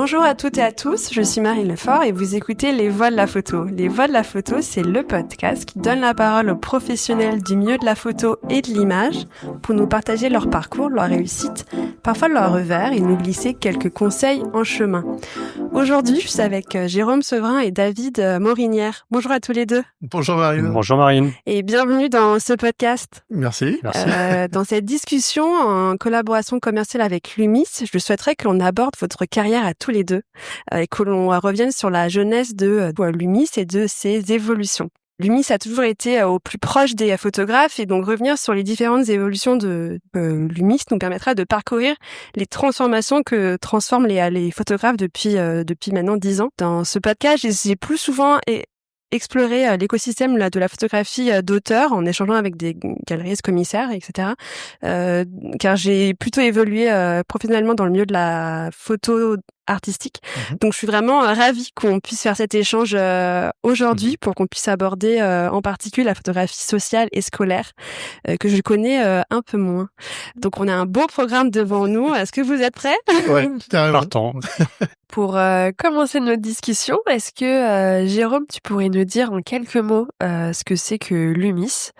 Bonjour à toutes et à tous, je suis Marine Lefort et vous écoutez Les Voix de la photo. Les Voix de la photo, c'est le podcast qui donne la parole aux professionnels du milieu de la photo et de l'image pour nous partager leur parcours, leur réussite, parfois leurs revers et nous glisser quelques conseils en chemin. Aujourd'hui, je suis avec Jérôme Sevrin et David Morinière. Bonjour à tous les deux. Bonjour Marine. Bonjour Marine. Et bienvenue dans ce podcast. Merci. Dans cette discussion en collaboration commerciale avec Lumis, je souhaiterais que l'on aborde votre carrière à tous les deux et que l'on revienne sur la jeunesse de Lumis et de ses évolutions. Lumis a toujours été au plus proche des photographes et donc revenir sur les différentes évolutions de Lumis nous permettra de parcourir les transformations que transforment les photographes depuis maintenant 10 ans. Dans ce podcast, j'ai plus souvent explorer l'écosystème de la photographie d'auteur en échangeant avec des galeristes, commissaires, etc. Car j'ai plutôt évolué professionnellement dans le milieu de la photo artistique. Donc je suis vraiment ravie qu'on puisse faire cet échange aujourd'hui pour qu'on puisse aborder en particulier la photographie sociale et scolaire que je connais un peu moins. Donc on a un beau programme devant nous. Est-ce que vous êtes prêts? Ouais, carrément. Partant. Pour commencer notre discussion, est-ce que Jérôme, tu pourrais nous dire en quelques mots ce que c'est que Lumis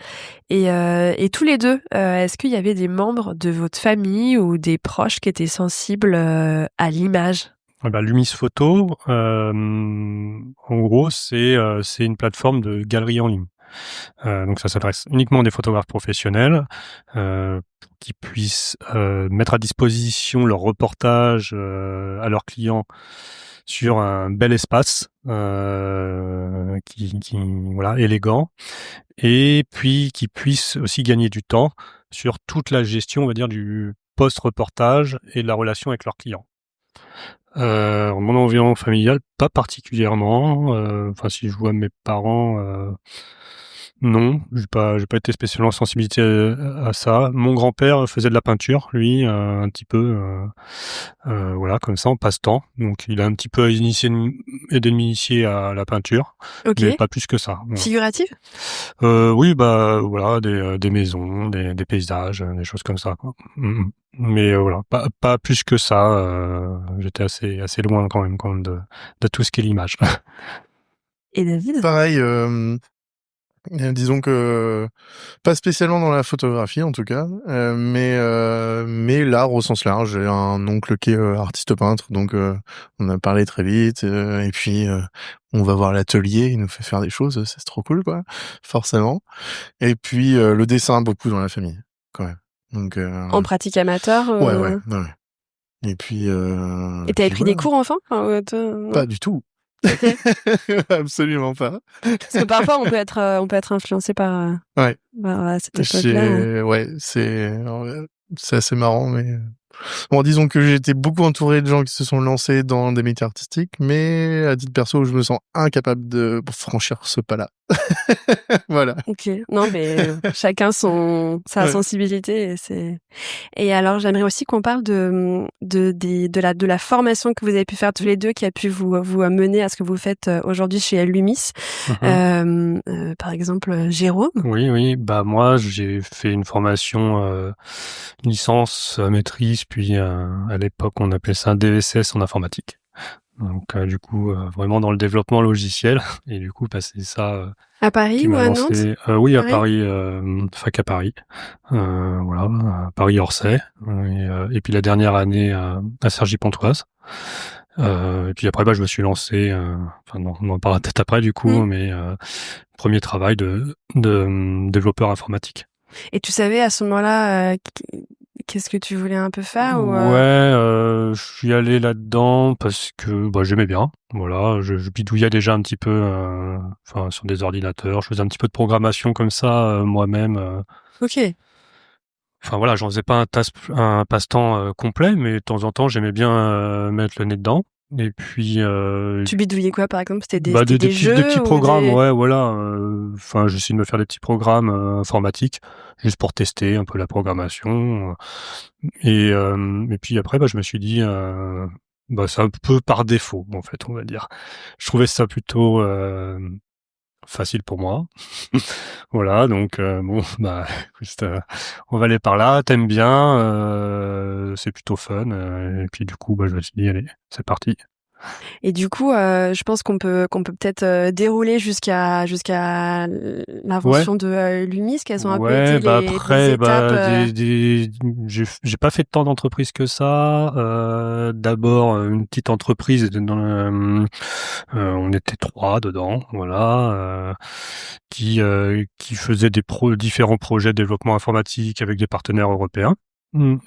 et tous les deux, est-ce qu'il y avait des membres de votre famille ou des proches qui étaient sensibles à l'image? Lumis Photo, en gros, c'est une plateforme de galerie en ligne. Donc ça s'adresse uniquement à des photographes professionnels qui puissent mettre à disposition leurs reportages à leurs clients sur un bel espace qui voilà, élégant, et puis qui puissent aussi gagner du temps sur toute la gestion, on va dire, du post-reportage et de la relation avec leurs clients. Mon environnement familial, pas particulièrement. Enfin, si je vois mes parents, non, j'ai pas été spécialement sensibilité à ça. Mon grand-père faisait de la peinture, lui, un petit peu, voilà, comme ça, en passe-temps. Donc, il a un petit peu aidé de m'initier à la peinture, mais pas plus que ça. Voilà. Figurative? Oui, voilà, des maisons, des paysages, des choses comme ça, quoi. Mais voilà, pas plus que ça. J'étais assez loin quand même de tout ce qui est l'image. Et David? Pareil, disons que pas spécialement dans la photographie en tout cas, mais l'art au sens large. J'ai un oncle qui est artiste peintre, donc on a parlé très vite, et puis on va voir l'atelier, il nous fait faire des choses, c'est trop cool quoi, forcément. Et puis le dessin beaucoup dans la famille quand même. Donc en pratique amateur? Ouais. Et puis et t'avais pris des cours enfant? Pas du tout. Absolument pas. Parce que parfois on peut être influencé par cette époque-là. Ouais, c'est assez marrant, mais bon, disons que j'ai été beaucoup entouré de gens qui se sont lancés dans des métiers artistiques, mais à titre perso, je me sens incapable de franchir ce pas-là. Voilà. Ok. Non, mais chacun sa sensibilité. Et alors, j'aimerais aussi qu'on parle de la formation que vous avez pu faire tous les deux, qui a pu vous mener à ce que vous faites aujourd'hui chez Lumis. Par exemple, Jérôme. Oui. Moi, j'ai fait une formation, une licence, maîtrise, puis à l'époque, on appelait ça un DVSS en informatique. Donc, du coup, vraiment dans le développement logiciel. Et du coup, c'est ça. À Paris ou à Nantes? Oui, à Paris, fac à Paris. Voilà, à Paris-Orsay. Et puis la dernière année à Cergy-Pontoise. Et puis après, je me suis lancé. On en parlera peut-être après du coup, mais premier travail de développeur informatique. Et tu savais à ce moment-là qu'est-ce que tu voulais un peu faire ou Ouais, je suis allé là-dedans parce que j'aimais bien. Voilà, je bidouillais déjà un petit peu, sur des ordinateurs. Je faisais un petit peu de programmation comme ça moi-même. Ok. Enfin voilà, j'en faisais pas un passe-temps complet, mais de temps en temps, j'aimais bien mettre le nez dedans. Et puis tu bidouillais quoi par exemple? C'était des jeux, petits programmes, ouais, voilà. J'essaie de me faire des petits programmes informatiques juste pour tester un peu la programmation. Et puis après, je me suis dit, c'est un peu par défaut en fait, on va dire. Je trouvais ça plutôt facile pour moi. Voilà, donc bon, bah, écoute, on va aller par là. T'aimes bien, c'est plutôt fun. Et puis du coup, bah, je me suis dit, allez, c'est parti. Et du coup, je pense qu'on peut peut-être dérouler jusqu'à Ouais, l'invention de l'UMIS. Quelles ont un peu ouais, été bah les après, étapes j'ai pas fait tant d'entreprises que ça. D'abord une petite entreprise on était 3 dedans, voilà, qui faisait différents projets de développement informatique avec des partenaires européens.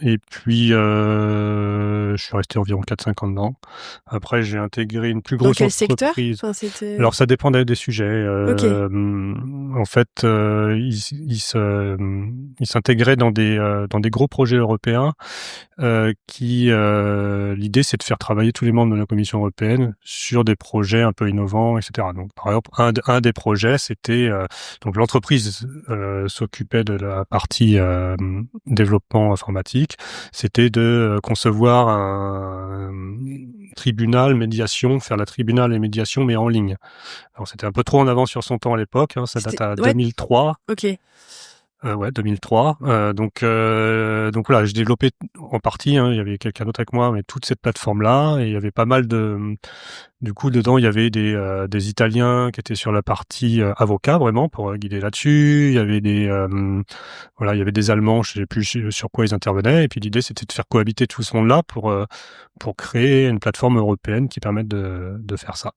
Et puis je suis resté environ 4-5 ans dedans. Après, j'ai intégré une plus dans grosse quel secteur? entreprise. Enfin, c'était... Alors ça dépendait des sujets. Ok, En fait, ils s'intégraient dans des gros projets européens l'idée c'est de faire travailler tous les membres de la Commission européenne sur des projets un peu innovants, etc. Donc par exemple, un des projets, c'était donc l'entreprise s'occupait de la partie développement informatique, c'était de concevoir un tribunal médiation, faire la tribunal et médiation mais en ligne. Alors c'était un peu trop en avance sur son temps à l'époque, hein, ça date à ouais, 2003. ok. Ouais, 2003. Donc voilà, j'ai développé en partie, hein, il y avait quelqu'un d'autre avec moi, mais toute cette plateforme-là, et il y avait pas mal du coup, dedans, il y avait des Italiens qui étaient sur la partie avocat, vraiment, pour guider là-dessus. Il y avait voilà, il y avait des Allemands, je sais plus sur quoi ils intervenaient, et puis l'idée, c'était de faire cohabiter tout ce monde-là pour créer une plateforme européenne qui permette de faire ça.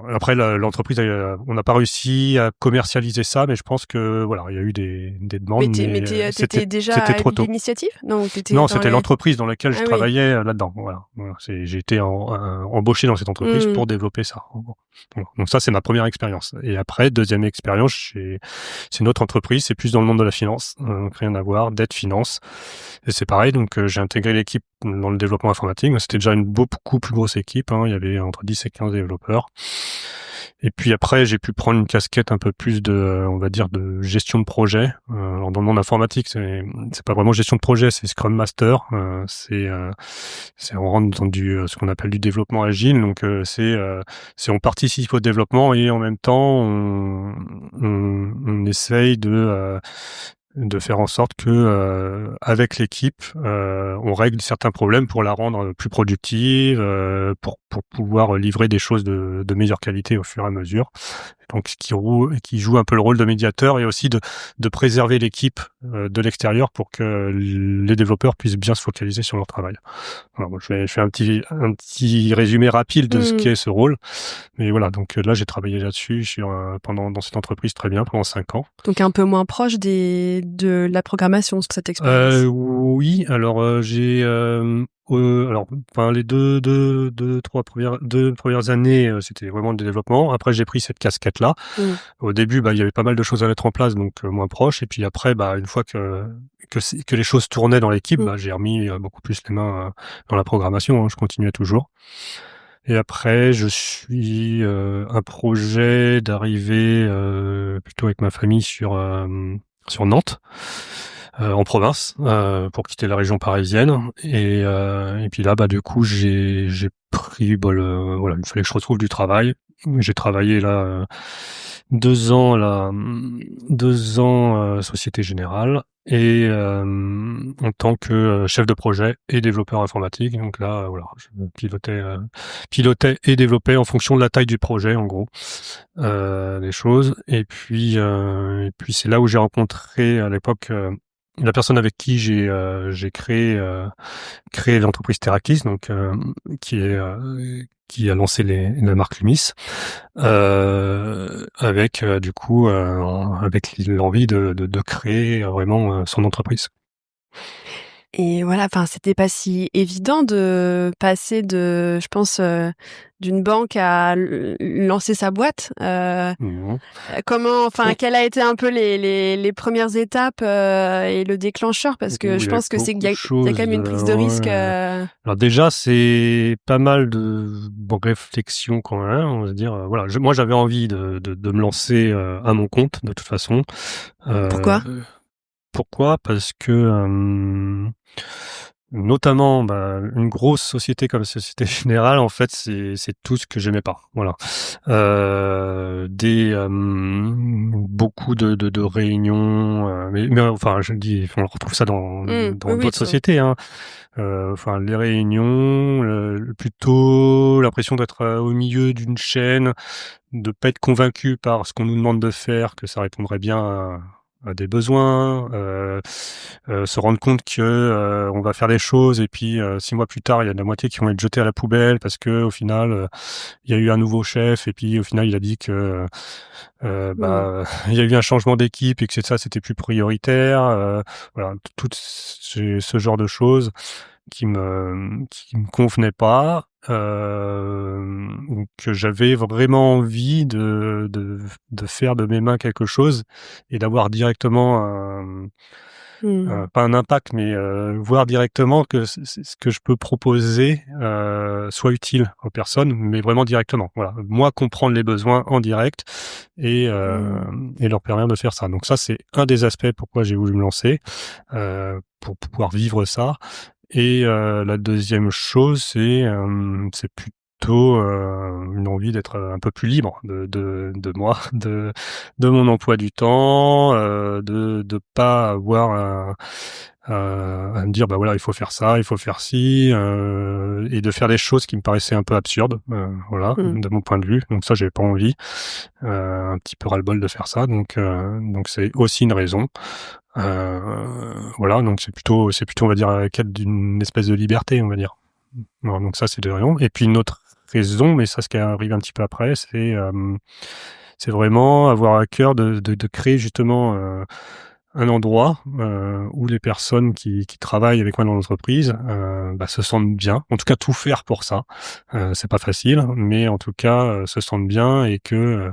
Après, l'entreprise, on n'a pas réussi à commercialiser ça, mais je pense que voilà, il y a eu des demandes, mais T'étais déjà c'était à trop tôt. l'initiative? Non, t'étais Non, dans c'était les... l'entreprise dans laquelle je Ah oui. travaillais là-dedans. Voilà. J'ai été embauché dans cette entreprise Hmm. pour développer ça. Voilà. Donc ça, c'est ma première expérience. Et après, deuxième expérience, c'est une autre entreprise, c'est plus dans le monde de la finance, donc rien à voir, dette finance. Et c'est pareil, donc j'ai intégré l'équipe dans le développement informatique. C'était déjà une beaucoup plus grosse équipe, hein. Il y avait entre 10 et 15 développeurs. Et puis après, j'ai pu prendre une casquette un peu plus on va dire, de gestion de projet. Alors dans le monde informatique, c'est pas vraiment gestion de projet, c'est Scrum Master. On rentre dans ce qu'on appelle du développement agile. Donc c'est on participe au développement et en même temps on essaye de faire en sorte que avec l'équipe, on règle certains problèmes pour la rendre plus productive, pour pouvoir livrer des choses de meilleure qualité au fur et à mesure. Donc qui joue un peu le rôle de médiateur et aussi de préserver l'équipe de l'extérieur pour que les développeurs puissent bien se focaliser sur leur travail. Alors, bon, je fais un petit résumé rapide de ce qu'est ce rôle. Mais voilà, donc là j'ai travaillé là-dessus dans cette entreprise très bien pendant 5 ans. Donc un peu moins proche de la programmation, cette expérience. Oui, alors enfin les deux premières années, c'était vraiment du développement. Après, j'ai pris cette casquette-là. Au début, il y avait pas mal de choses à mettre en place, donc moins proche. Et puis après, une fois que les choses tournaient dans l'équipe, j'ai remis beaucoup plus les mains dans la programmation. Hein, je continuais toujours. Et après, je suis un projet d'arriver plutôt avec ma famille sur Nantes, en province, pour quitter la région parisienne. Et puis là, du coup, j'ai pris, voilà, il fallait que je retrouve du travail. J'ai travaillé là 2 ans, Société Générale, et en tant que chef de projet et développeur informatique. Donc là, voilà, je pilotais et développais en fonction de la taille du projet, en gros, les choses. Et puis c'est là où j'ai rencontré à l'époque la personne avec qui j'ai créé l'entreprise Terakis, donc qui a lancé la marque Lumis, avec du coup avec l'envie de créer vraiment son entreprise. Et voilà, enfin, c'était pas si évident de passer je pense, d'une banque à lancer sa boîte. Comment, enfin, quelles a été un peu les premières étapes et le déclencheur? Parce que je pense que c'est qu'il y a quand même une prise de risque. Alors déjà, c'est pas mal de réflexion quand même. On va se dire, voilà, moi j'avais envie de me lancer à mon compte de toute façon. Pourquoi? Pourquoi ? Parce que notamment une grosse société comme Société Générale, en fait, c'est tout ce que j'aimais pas. Voilà. Beaucoup de réunions, mais enfin, je dis, on retrouve ça dans Oui, d'autres sociétés, hein. Enfin, les réunions, plutôt l'impression d'être au milieu d'une chaîne, de pas être convaincu par ce qu'on nous demande de faire, que ça répondrait bien à des besoins, se rendre compte que on va faire des choses et puis 6 mois plus tard, il y a la moitié qui vont être jetées à la poubelle parce que au final, il y a eu un nouveau chef et puis au final, il a dit que il y a eu un changement d'équipe et que ça, c'était plus prioritaire. Voilà, tout ce genre de choses qui me convenait pas, que j'avais vraiment envie de faire de mes mains quelque chose et d'avoir directement pas un impact, mais voir directement que ce que je peux proposer soit utile aux personnes, mais vraiment directement. Voilà, moi comprendre les besoins en direct et leur permettre de faire ça. Donc ça, c'est un des aspects pourquoi j'ai voulu me lancer, pour pouvoir vivre ça. Et la deuxième chose, c'est plutôt une envie d'être un peu plus libre de moi, de mon emploi du temps, de pas avoir à me dire bah voilà il faut faire ça, il faut faire ci, et de faire des choses qui me paraissaient un peu absurdes, voilà, de mon point de vue. Donc ça, j'avais pas envie, un petit peu ras-le-bol de faire ça. Donc c'est aussi une raison. Voilà, donc c'est plutôt on va dire la quête d'une espèce de liberté, on va dire. Voilà, donc ça c'est deux raisons. Et puis une autre raison, mais ça ce qui arrive un petit peu après, c'est vraiment avoir à cœur de créer justement un endroit où les personnes qui travaillent avec moi dans l'entreprise se sentent bien. En tout cas, tout faire pour ça. C'est pas facile, mais en tout cas se sentent bien et que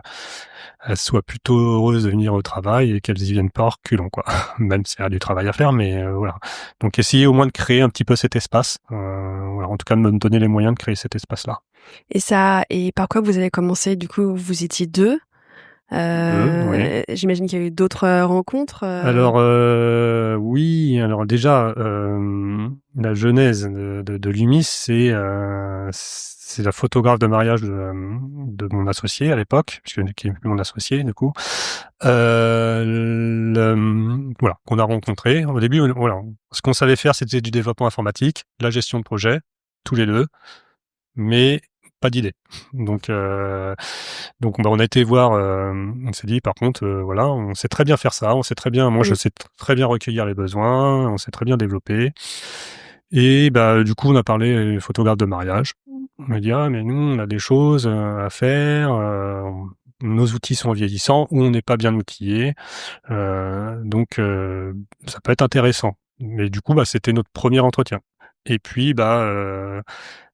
elles soient plutôt heureuses de venir au travail et qu'elles y viennent pas en reculant, quoi. Même s'il y a du travail à faire, mais voilà. Donc essayer au moins de créer un petit peu cet espace. Voilà, en tout cas de me donner les moyens de créer cet espace-là. Et par quoi vous avez commencé? Du coup, vous étiez deux. Oui. J'imagine qu'il y a eu d'autres rencontres. Alors oui, alors déjà la genèse de l'UMIS, c'est la photographe de mariage de mon associé à l'époque, puisque qui est plus mon associé du coup. Voilà, qu'on a rencontré. Au début, voilà, ce qu'on savait faire, c'était du développement informatique, la gestion de projet, tous les deux, mais pas d'idée. Donc on a été voir, on s'est dit par contre, voilà, on sait très bien faire ça, on sait très bien, moi je sais très bien recueillir les besoins, on sait très bien développer. Et du coup on a parlé photographe de mariage. On m'a dit mais nous on a des choses à faire, nos outils sont vieillissants ou on n'est pas bien outillés, donc ça peut être intéressant. Mais du coup c'était notre premier entretien. Et puis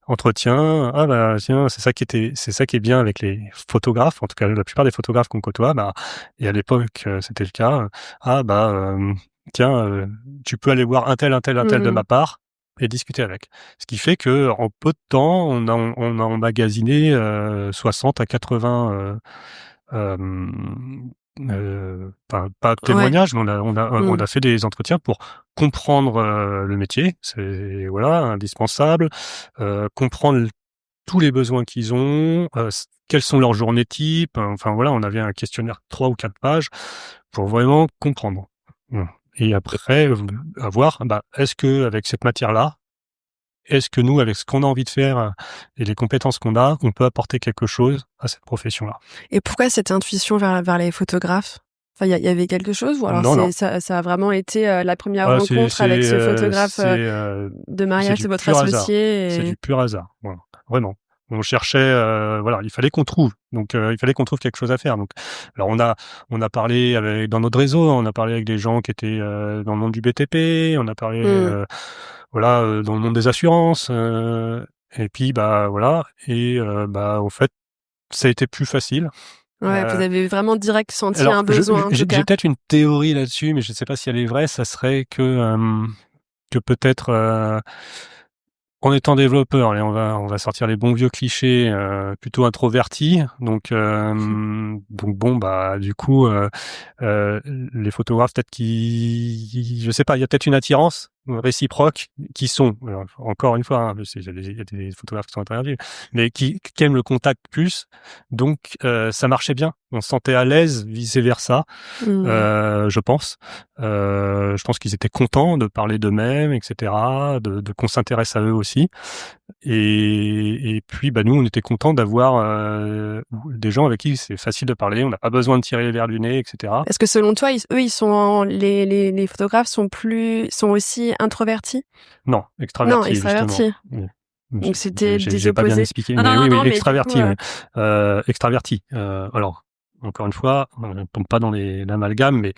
entretien, tiens, c'est ça qui est bien avec les photographes, en tout cas la plupart des photographes qu'on côtoie, et à l'époque c'était le cas, tiens, tu peux aller voir un tel de ma part et discuter avec. Ce qui fait que en peu de temps, on a emmagasiné 60 à 80 pas de témoignages, mais on a fait des entretiens pour comprendre le métier, c'est voilà indispensable, comprendre tous les besoins qu'ils ont, quelles sont leurs journées types, enfin voilà, on avait un questionnaire 3 ou 4 pages pour vraiment comprendre. Et après à voir, est-ce que avec cette matière-là, est-ce que nous, avec ce qu'on a envie de faire et les compétences qu'on a, on peut apporter quelque chose à cette profession-là? Et pourquoi cette intuition vers les photographes? Enfin, il y avait quelque chose ou alors Non. ça a vraiment été la première rencontre avec ce photographe de mariage de votre associé? C'est du pur hasard, voilà, vraiment. On cherchait, voilà, il fallait qu'on trouve. Donc, il fallait qu'on trouve quelque chose à faire. Donc, alors on a parlé dans notre réseau, on a parlé avec des gens qui étaient dans le monde du BTP, on a parlé, voilà, dans le monde des assurances, et puis voilà, et en fait, ça a été plus facile. Ouais, vous avez vraiment direct senti un besoin. J'ai peut-être une théorie là-dessus, mais je ne sais pas si elle est vraie. Ça serait que peut-être en étant développeur, et on va sortir les bons vieux clichés, plutôt introvertis. Donc bon du coup les photographes peut-être je sais pas, il y a peut-être une attirance réciproques qui sont, alors, encore une fois, hein, il y a des photographes qui sont introvertis, mais qui aiment le contact plus. Donc, ça marchait bien. On se sentait à l'aise, vice versa. Je pense. Je pense qu'ils étaient contents de parler d'eux-mêmes, etc., de qu'on s'intéresse à eux aussi. Et puis, bah, nous, on était contents d'avoir des gens avec qui c'est facile de parler. On n'a pas besoin de tirer les verres du nez, etc. Est-ce que selon toi, ils sont les photographes sont aussi introvertis? Non, extravertis. Non, extravertis. Justement. Donc c'était des j'ai pas bien opposés. expliqué, Non, mais non, oui, non, mais extraverti, du coup, oui. Extraverti. Alors, encore une fois, on ne tombe pas dans l'amalgame, mais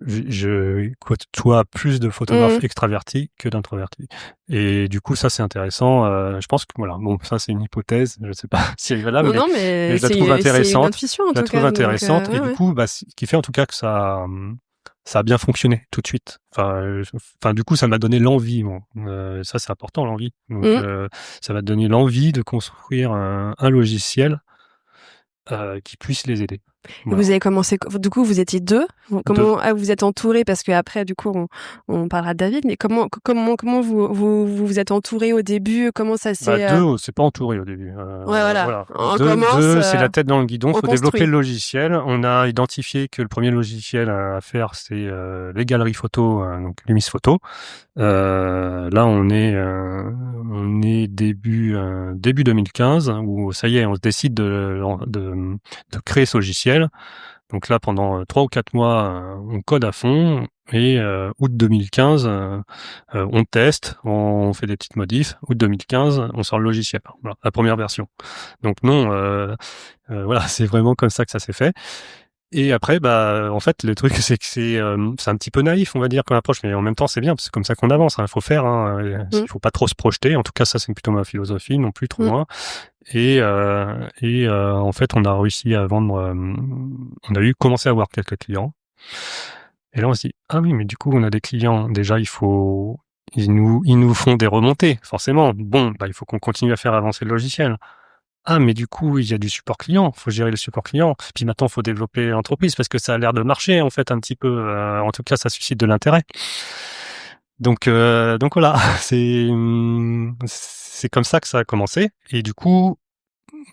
je côtoie plus de photographes extravertis que d'introvertis. Et du coup, ça, c'est intéressant. Je pense que, voilà, bon, ça, c'est une hypothèse. Je sais pas si elle est valable, non, mais je la trouve c'est une intéressante. intuition, en Je la tout trouve cas. intéressante. Donc, et du coup, bah, ce qui fait en tout cas que ça a bien fonctionné tout de suite. Enfin, du coup, ça m'a donné l'envie. Bon. Ça, c'est important, l'envie. Donc, ça m'a donné l'envie de construire un logiciel qui puisse les aider. Et vous avez commencé, du coup, vous étiez deux. Comment vous êtes entourés? Parce que après, du coup, on parlera de David. Mais comment vous êtes entourés au début? Comment ça s'est deux, c'est pas entouré au début. voilà. On Deux, commence. c'est la tête dans le guidon. Faut développer construit. le logiciel. On a identifié que le premier logiciel à faire, c'est les galeries photo, donc Lumis Photo. Là, on est début 2015 où ça y est, on se décide de créer ce logiciel. Donc là, pendant 3 ou 4 mois, on code à fond. Et août 2015, on teste, on fait des petites modifs. Août 2015, on sort le logiciel. Voilà, la première version. Donc non, voilà, c'est vraiment comme ça que ça s'est fait. Et après, bah, en fait, le truc, c'est que c'est un petit peu naïf, on va dire, comme approche, mais en même temps, c'est bien, parce que c'est comme ça qu'on avance. Il faut faire, il faut pas trop se projeter. En tout cas, ça, c'est plutôt ma philosophie, non plus trop loin. Et en fait, on a réussi à vendre. On a commencé à avoir quelques clients. Et là, on se dit, ah oui, mais du coup, on a des clients. Déjà, ils nous font des remontées, forcément. Bon, bah, il faut qu'on continue à faire avancer le logiciel. Ah, mais du coup, il y a du support client. Faut gérer le support client. Puis maintenant, faut développer l'entreprise parce que ça a l'air de marcher, en fait, un petit peu. En tout cas, ça suscite de l'intérêt. Donc voilà, c'est comme ça que ça a commencé. Et du coup,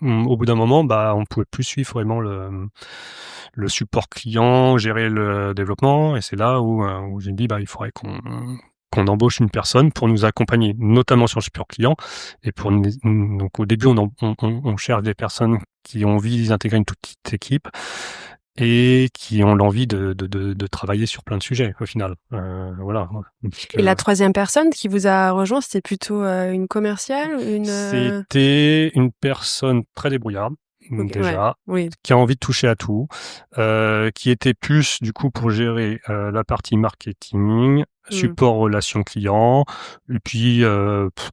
au bout d'un moment, bah, on pouvait plus suivre vraiment le support client, gérer le développement. Et c'est là où j'ai dit, bah, il faudrait qu'on embauche une personne pour nous accompagner, notamment sur le support client. Et donc au début, on cherche des personnes qui ont envie d'intégrer une toute petite équipe et qui ont l'envie de travailler sur plein de sujets au final. Voilà. Et la troisième personne qui vous a rejoint, c'était plutôt une commerciale, C'était une personne très débrouillarde. Déjà, qui a envie de toucher à tout, qui était plus du coup pour gérer la partie marketing, support relations clients, et puis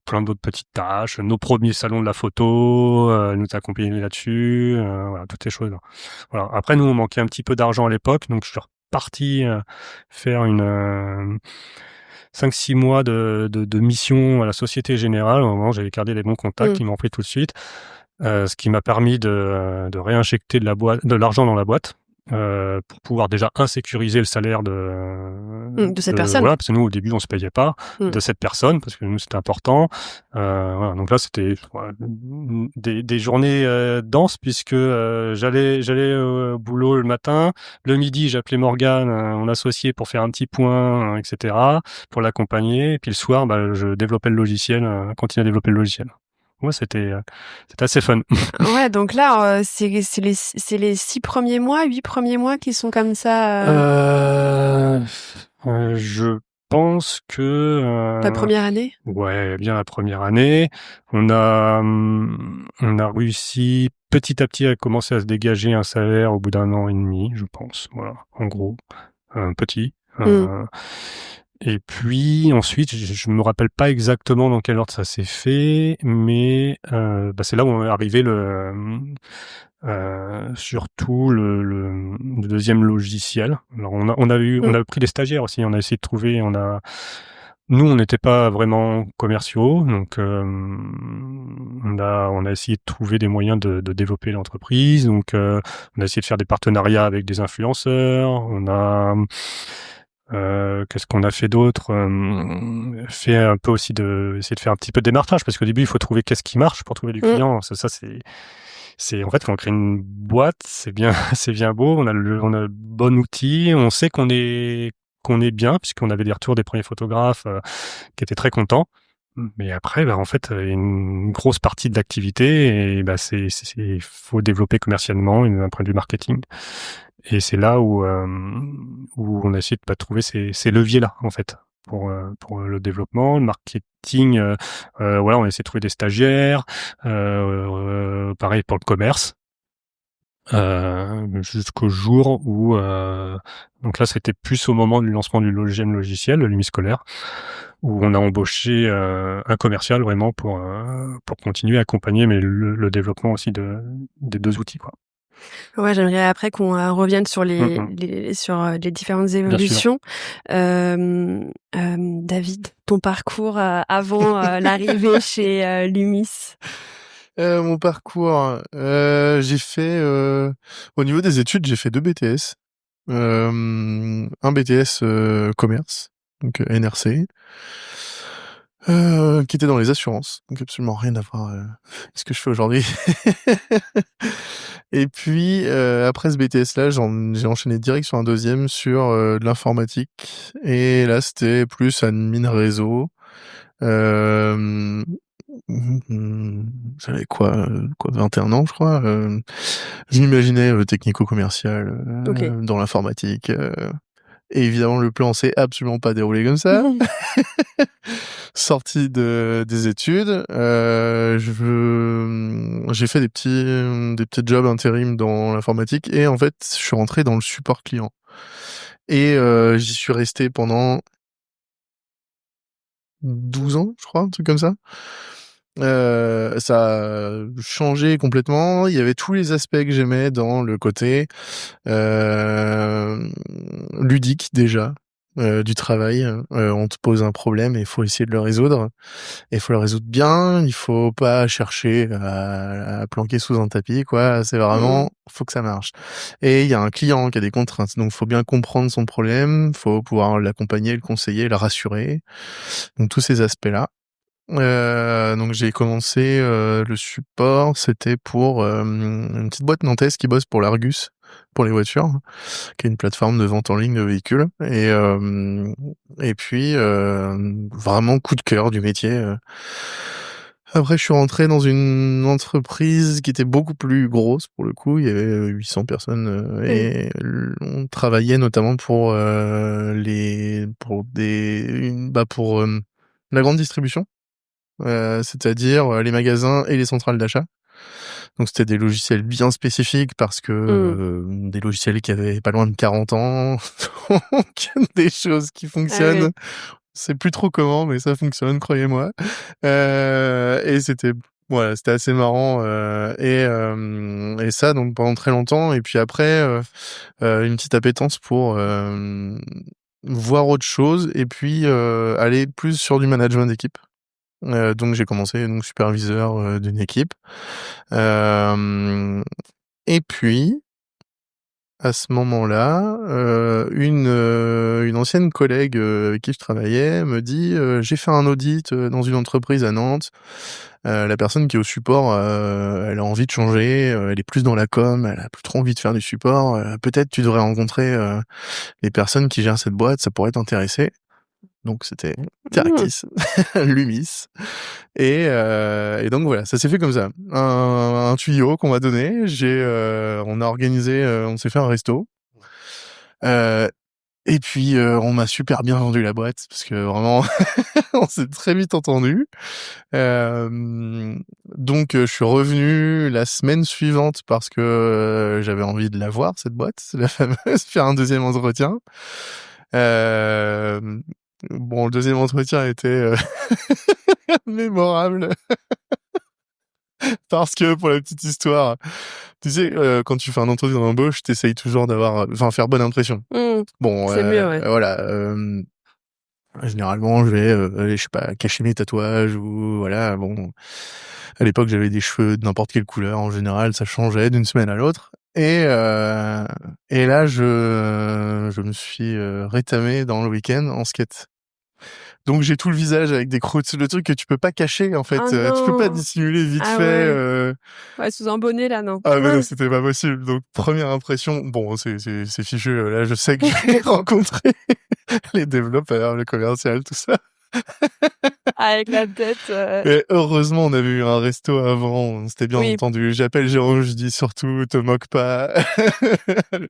plein d'autres petites tâches, nos premiers salons de la photo, nous accompagner là-dessus, voilà, toutes ces choses. Voilà. Après, nous, on manquait un petit peu d'argent à l'époque, donc je suis reparti faire une 5-6 mois de mission à la Société Générale. Au moment, j'avais gardé les bons contacts, ils m'ont pris tout de suite. Ce qui m'a permis de réinjecter de l'argent dans la boîte pour pouvoir déjà insécuriser le salaire de cette personne. Voilà, parce que nous au début on se payait pas de cette personne parce que nous c'était important. Voilà, donc là c'était des journées denses puisque j'allais au boulot le matin, le midi j'appelais Morgane, mon associé, pour faire un petit point, etc., pour l'accompagner, et puis le soir bah, je développais le logiciel, continuais à développer le logiciel. Ouais, c'était assez fun. Ouais, donc là, c'est les 6 premiers mois, 8 premiers mois qui sont comme ça. Je pense que la première année. Ouais, bien la première année. On a réussi petit à petit à commencer à se dégager un salaire au bout d'1 an et demi, je pense. Voilà, en gros, petit. Et puis ensuite, je me rappelle pas exactement dans quel ordre ça s'est fait, mais bah, c'est là où est arrivé surtout le deuxième logiciel. Alors on a pris des stagiaires aussi, on a essayé de trouver, nous on n'était pas vraiment commerciaux, donc on a essayé de trouver des moyens de développer l'entreprise, donc on a essayé de faire des partenariats avec des influenceurs, on a Qu'est-ce qu'on a fait d'autre? Fait un peu aussi essayer de faire un petit peu de démarchage, parce qu'au début, il faut trouver qu'est-ce qui marche pour trouver du client. Ça c'est en fait, quand on crée une boîte, c'est bien, c'est bien beau. On a le bon outil. On sait qu'on est bien, puisqu'on avait des retours des premiers photographes qui étaient très contents. Mais après, en fait, une grosse partie de l'activité, et faut développer commercialement, d'un point de vue marketing. Et c'est là où on a essayé de trouver ces leviers-là, en fait, pour le développement, le marketing. Voilà, on a essayé de trouver des stagiaires. Pareil pour le commerce. Jusqu'au jour où donc là c'était plus au moment du lancement du logiciel, le Lumi scolaire, où on a embauché un commercial vraiment pour continuer à accompagner le développement aussi des deux outils, quoi. Ouais, j'aimerais après qu'on revienne sur les différentes évolutions. David, ton parcours avant l'arrivée chez Lumis. Mon parcours, j'ai fait au niveau des études, j'ai fait 2 BTS. Un BTS commerce, donc NRC, qui était dans les assurances, donc absolument rien à voir avec ce que je fais aujourd'hui. Et puis après ce BTS-là, j'ai enchaîné direct sur un deuxième sur de l'informatique. Et là, c'était plus admin réseau. J'avais quoi 21 ans, je crois. Je m'imaginais technico-commercial dans l'informatique. Et évidemment, le plan s'est absolument pas déroulé comme ça. Sorti des études, j'ai fait des petits jobs intérim dans l'informatique, et en fait, je suis rentré dans le support client. Et j'y suis resté pendant 12 ans, je crois, un truc comme ça. Ça a changé complètement. Il y avait tous les aspects que j'aimais dans le côté ludique déjà du travail. On te pose un problème et il faut essayer de le résoudre. Et il faut le résoudre bien. Il faut pas chercher à planquer sous un tapis, quoi. C'est vraiment, faut que ça marche. Et il y a un client qui a des contraintes, donc faut bien comprendre son problème. Faut pouvoir l'accompagner, le conseiller, le rassurer. Donc tous ces aspects-là. Donc j'ai commencé le support, c'était pour une petite boîte nantaise qui bosse pour l'Argus, pour les voitures, qui est une plateforme de vente en ligne de véhicules. Et puis vraiment coup de cœur du métier. Après, je suis rentré dans une entreprise qui était beaucoup plus grosse pour le coup. Il y avait 800 personnes et on travaillait notamment pour la grande distribution. C'est-à-dire les magasins et les centrales d'achat. Donc c'était des logiciels bien spécifiques parce que des logiciels qui avaient pas loin de 40 ans, donc des choses qui fonctionnent. Ah oui. C'est plus trop comment, mais ça fonctionne, croyez-moi. Et c'était assez marrant et ça donc pendant très longtemps. Et puis après une petite appétence pour voir autre chose et puis aller plus sur du management d'équipe. Donc j'ai commencé superviseur d'une équipe. Et puis à ce moment-là, une ancienne collègue avec qui je travaillais me dit j'ai fait un audit dans une entreprise à Nantes. La personne qui est au support, elle a envie de changer, elle est plus dans la com, elle a plus trop envie de faire du support. Peut-être tu devrais rencontrer les personnes qui gèrent cette boîte, ça pourrait t'intéresser. Donc c'était Terrakis, Lumis. Et donc voilà, ça s'est fait comme ça. Un tuyau qu'on m'a donné. On a organisé, on s'est fait un resto. Et puis on m'a super bien vendu la boîte parce que vraiment on s'est très vite entendu. Donc je suis revenu la semaine suivante parce que j'avais envie de la voir, cette boîte, la fameuse, faire un deuxième entretien. Bon, le deuxième entretien était mémorable parce que pour la petite histoire, tu sais, quand tu fais un entretien d'embauche, t'essayes toujours faire bonne impression. Bon, c'est mieux, ouais. voilà. Généralement, je vais, aller, je sais pas, cacher mes tatouages ou voilà. Bon, à l'époque, j'avais des cheveux de n'importe quelle couleur. En général, ça changeait d'une semaine à l'autre. Et là, je me suis rétamé dans le week-end en skate. Donc j'ai tout le visage avec des croûtes, le truc que tu peux pas cacher en fait, Ah tu peux pas non. dissimuler vite Ah fait. ouais, sous un bonnet là, non. Ah mais non, c'était pas possible. Donc première impression, bon c'est fichu. Là, je sais que j'ai rencontré les développeurs, le commercial, tout ça. Avec la tête. Et heureusement, on avait eu un resto avant, on s'était bien Oui. entendu. J'appelle Jérôme, je dis surtout, te moque pas.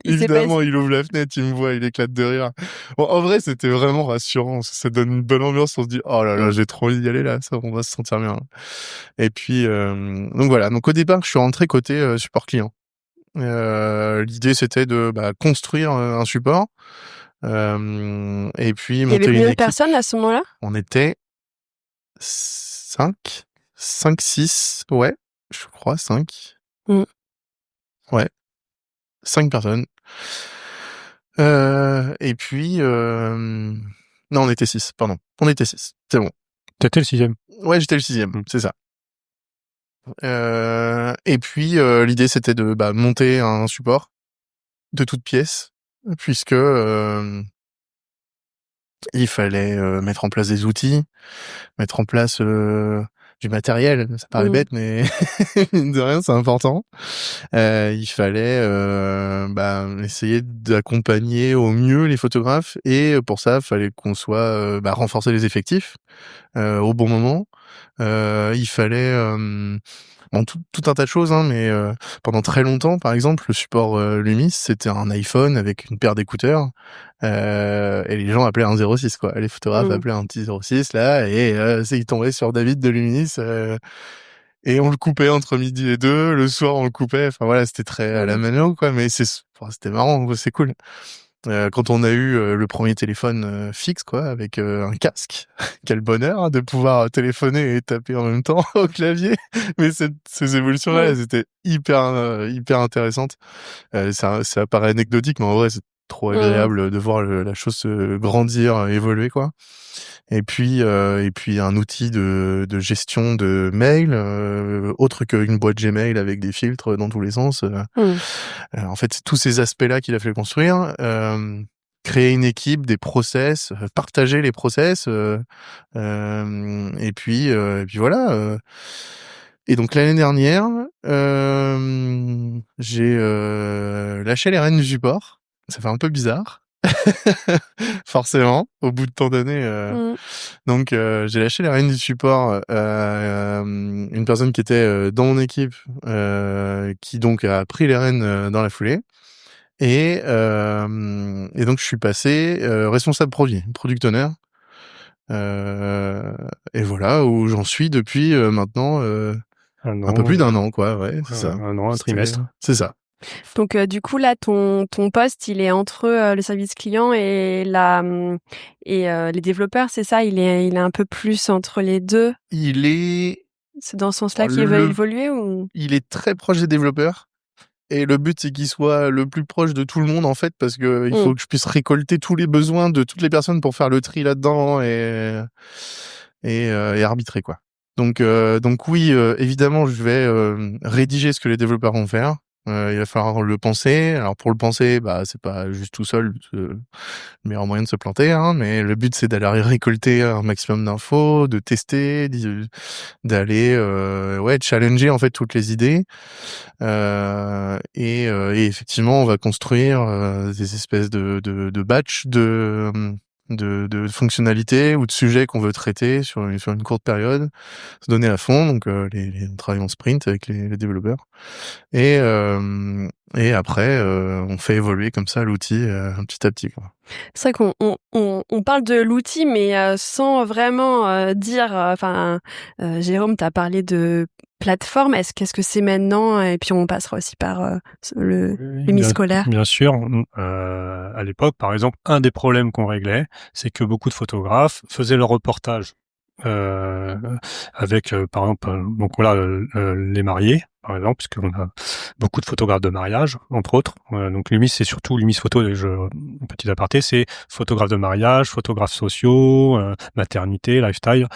Il s'est Évidemment, il ouvre la fenêtre, il me voit, il éclate de rire. Bon, en vrai, c'était vraiment rassurant. Ça donne une bonne ambiance. On se dit, oh là là, j'ai trop envie d'y aller là, ça, on va se sentir bien. Et puis, donc voilà. Donc au départ, je suis rentré côté support client. L'idée, c'était de construire un support. Et puis Il y monter avait une combien de équipe. personnes à ce moment-là? On était 5, 6, ouais, je crois 5. Ouais, 5 personnes. Et puis, non, on était 6, pardon. On était 6, c'est bon. T'étais le 6e. Ouais, j'étais le 6e, c'est ça. Et puis, l'idée, c'était de monter un support de toutes pièces, puisque il fallait mettre en place des outils, mettre en place du matériel. Ça paraît bête, mais mine de rien, c'est important. Il fallait essayer d'accompagner au mieux les photographes, et pour ça, il fallait qu'on soit renforcer les effectifs au bon moment. Il fallait tout un tas de choses, hein, mais pendant très longtemps, par exemple, le support Lumis, c'était un iPhone avec une paire d'écouteurs, et les gens appelaient un 06, quoi. Les photographes appelaient un petit 06 là, et ils tombaient sur David de Lumis, et on le coupait entre midi et 2, le soir on le coupait. Enfin voilà, c'était très à la mano, quoi, mais c'était marrant, c'est cool. Quand on a eu le premier téléphone fixe, quoi, avec un casque, quel bonheur, hein, de pouvoir téléphoner et taper en même temps au clavier. Mais ces évolutions-là, elles étaient hyper intéressantes. Ça paraît anecdotique, mais en vrai, c'est trop agréable de voir la chose se grandir, évoluer, quoi. Et puis un outil de gestion de mail, autre qu'une boîte Gmail avec des filtres dans tous les sens. En fait, c'est tous ces aspects-là qu'il a fallu construire. Créer une équipe, des process, partager les process, et puis voilà. Et donc l'année dernière, j'ai lâché les rênes du support. Ça fait un peu bizarre. Forcément, au bout de tant d'années. Donc j'ai lâché les rênes du support. Une personne qui était dans mon équipe, qui donc a pris les rênes dans la foulée. Et donc je suis passé responsable produit, product owner. Et voilà où j'en suis depuis maintenant un peu plus d'un an, quoi. Ouais, c'est ça. Un an, un trimestre. C'est ça. Donc du coup là, ton poste, il est entre le service client et les développeurs, c'est ça? Il est un peu plus entre les deux. C'est dans ce sens-là qu'il veut évoluer, ou? Il est très proche des développeurs. Et le but, c'est qu'il soit le plus proche de tout le monde, en fait, parce que il faut que je puisse récolter tous les besoins de toutes les personnes pour faire le tri là-dedans et arbitrer, quoi. Donc oui, évidemment, je vais rédiger ce que les développeurs vont faire. Il va falloir le penser. Alors pour le penser, c'est pas juste tout seul le meilleur moyen de se planter, hein, mais le but, c'est d'aller récolter un maximum d'infos, de tester, d'aller challenger en fait toutes les idées. Et effectivement, on va construire des espèces de batch de fonctionnalités ou de sujets qu'on veut traiter sur une courte période, se donner à fond. Donc on travaille en sprint avec les développeurs, et après on fait évoluer comme ça l'outil petit à petit, quoi. C'est vrai qu'on parle de l'outil, mais sans vraiment dire. Jérôme, t'as parlé de plateforme. Qu'est-ce que c'est maintenant? Et puis on passera aussi par le mi-scolaire. Bien sûr. À l'époque, par exemple, un des problèmes qu'on réglait, c'est que beaucoup de photographes faisaient leur reportage avec, par exemple, donc voilà, les mariés, par exemple, puisqu'on a beaucoup de photographes de mariage, entre autres. Donc Lumis, c'est surtout Lumis Photo. Petit aparté, c'est photographes de mariage, photographes sociaux, maternité, lifestyle.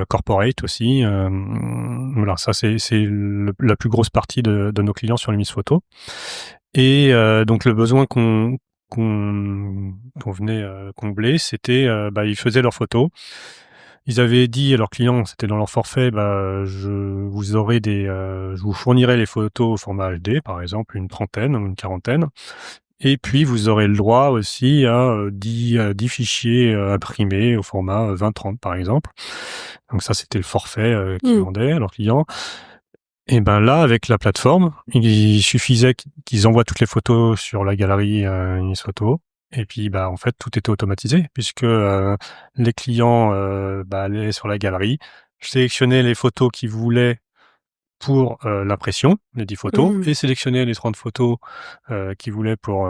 Corporate aussi, voilà, ça c'est la plus grosse partie de nos clients sur Lumis Photo. Et donc le besoin qu'on venait combler, c'était ils faisaient leurs photos. Ils avaient dit à leurs clients, c'était dans leur forfait, je vous fournirai les photos au format HD, par exemple une trentaine ou une quarantaine. Et puis vous aurez le droit aussi à 10 fichiers imprimés au format 20-30 par exemple. Donc ça, c'était le forfait qu'ils vendaient à leurs clients. Et là, avec la plateforme, il suffisait qu'ils envoient toutes les photos sur la galerie Inis Photo. Et puis, en fait, tout était automatisé puisque les clients allaient sur la galerie, sélectionnaient les photos qu'ils voulaient pour l'impression, les 10 photos, et sélectionner les 30 photos qu'ils voulaient pour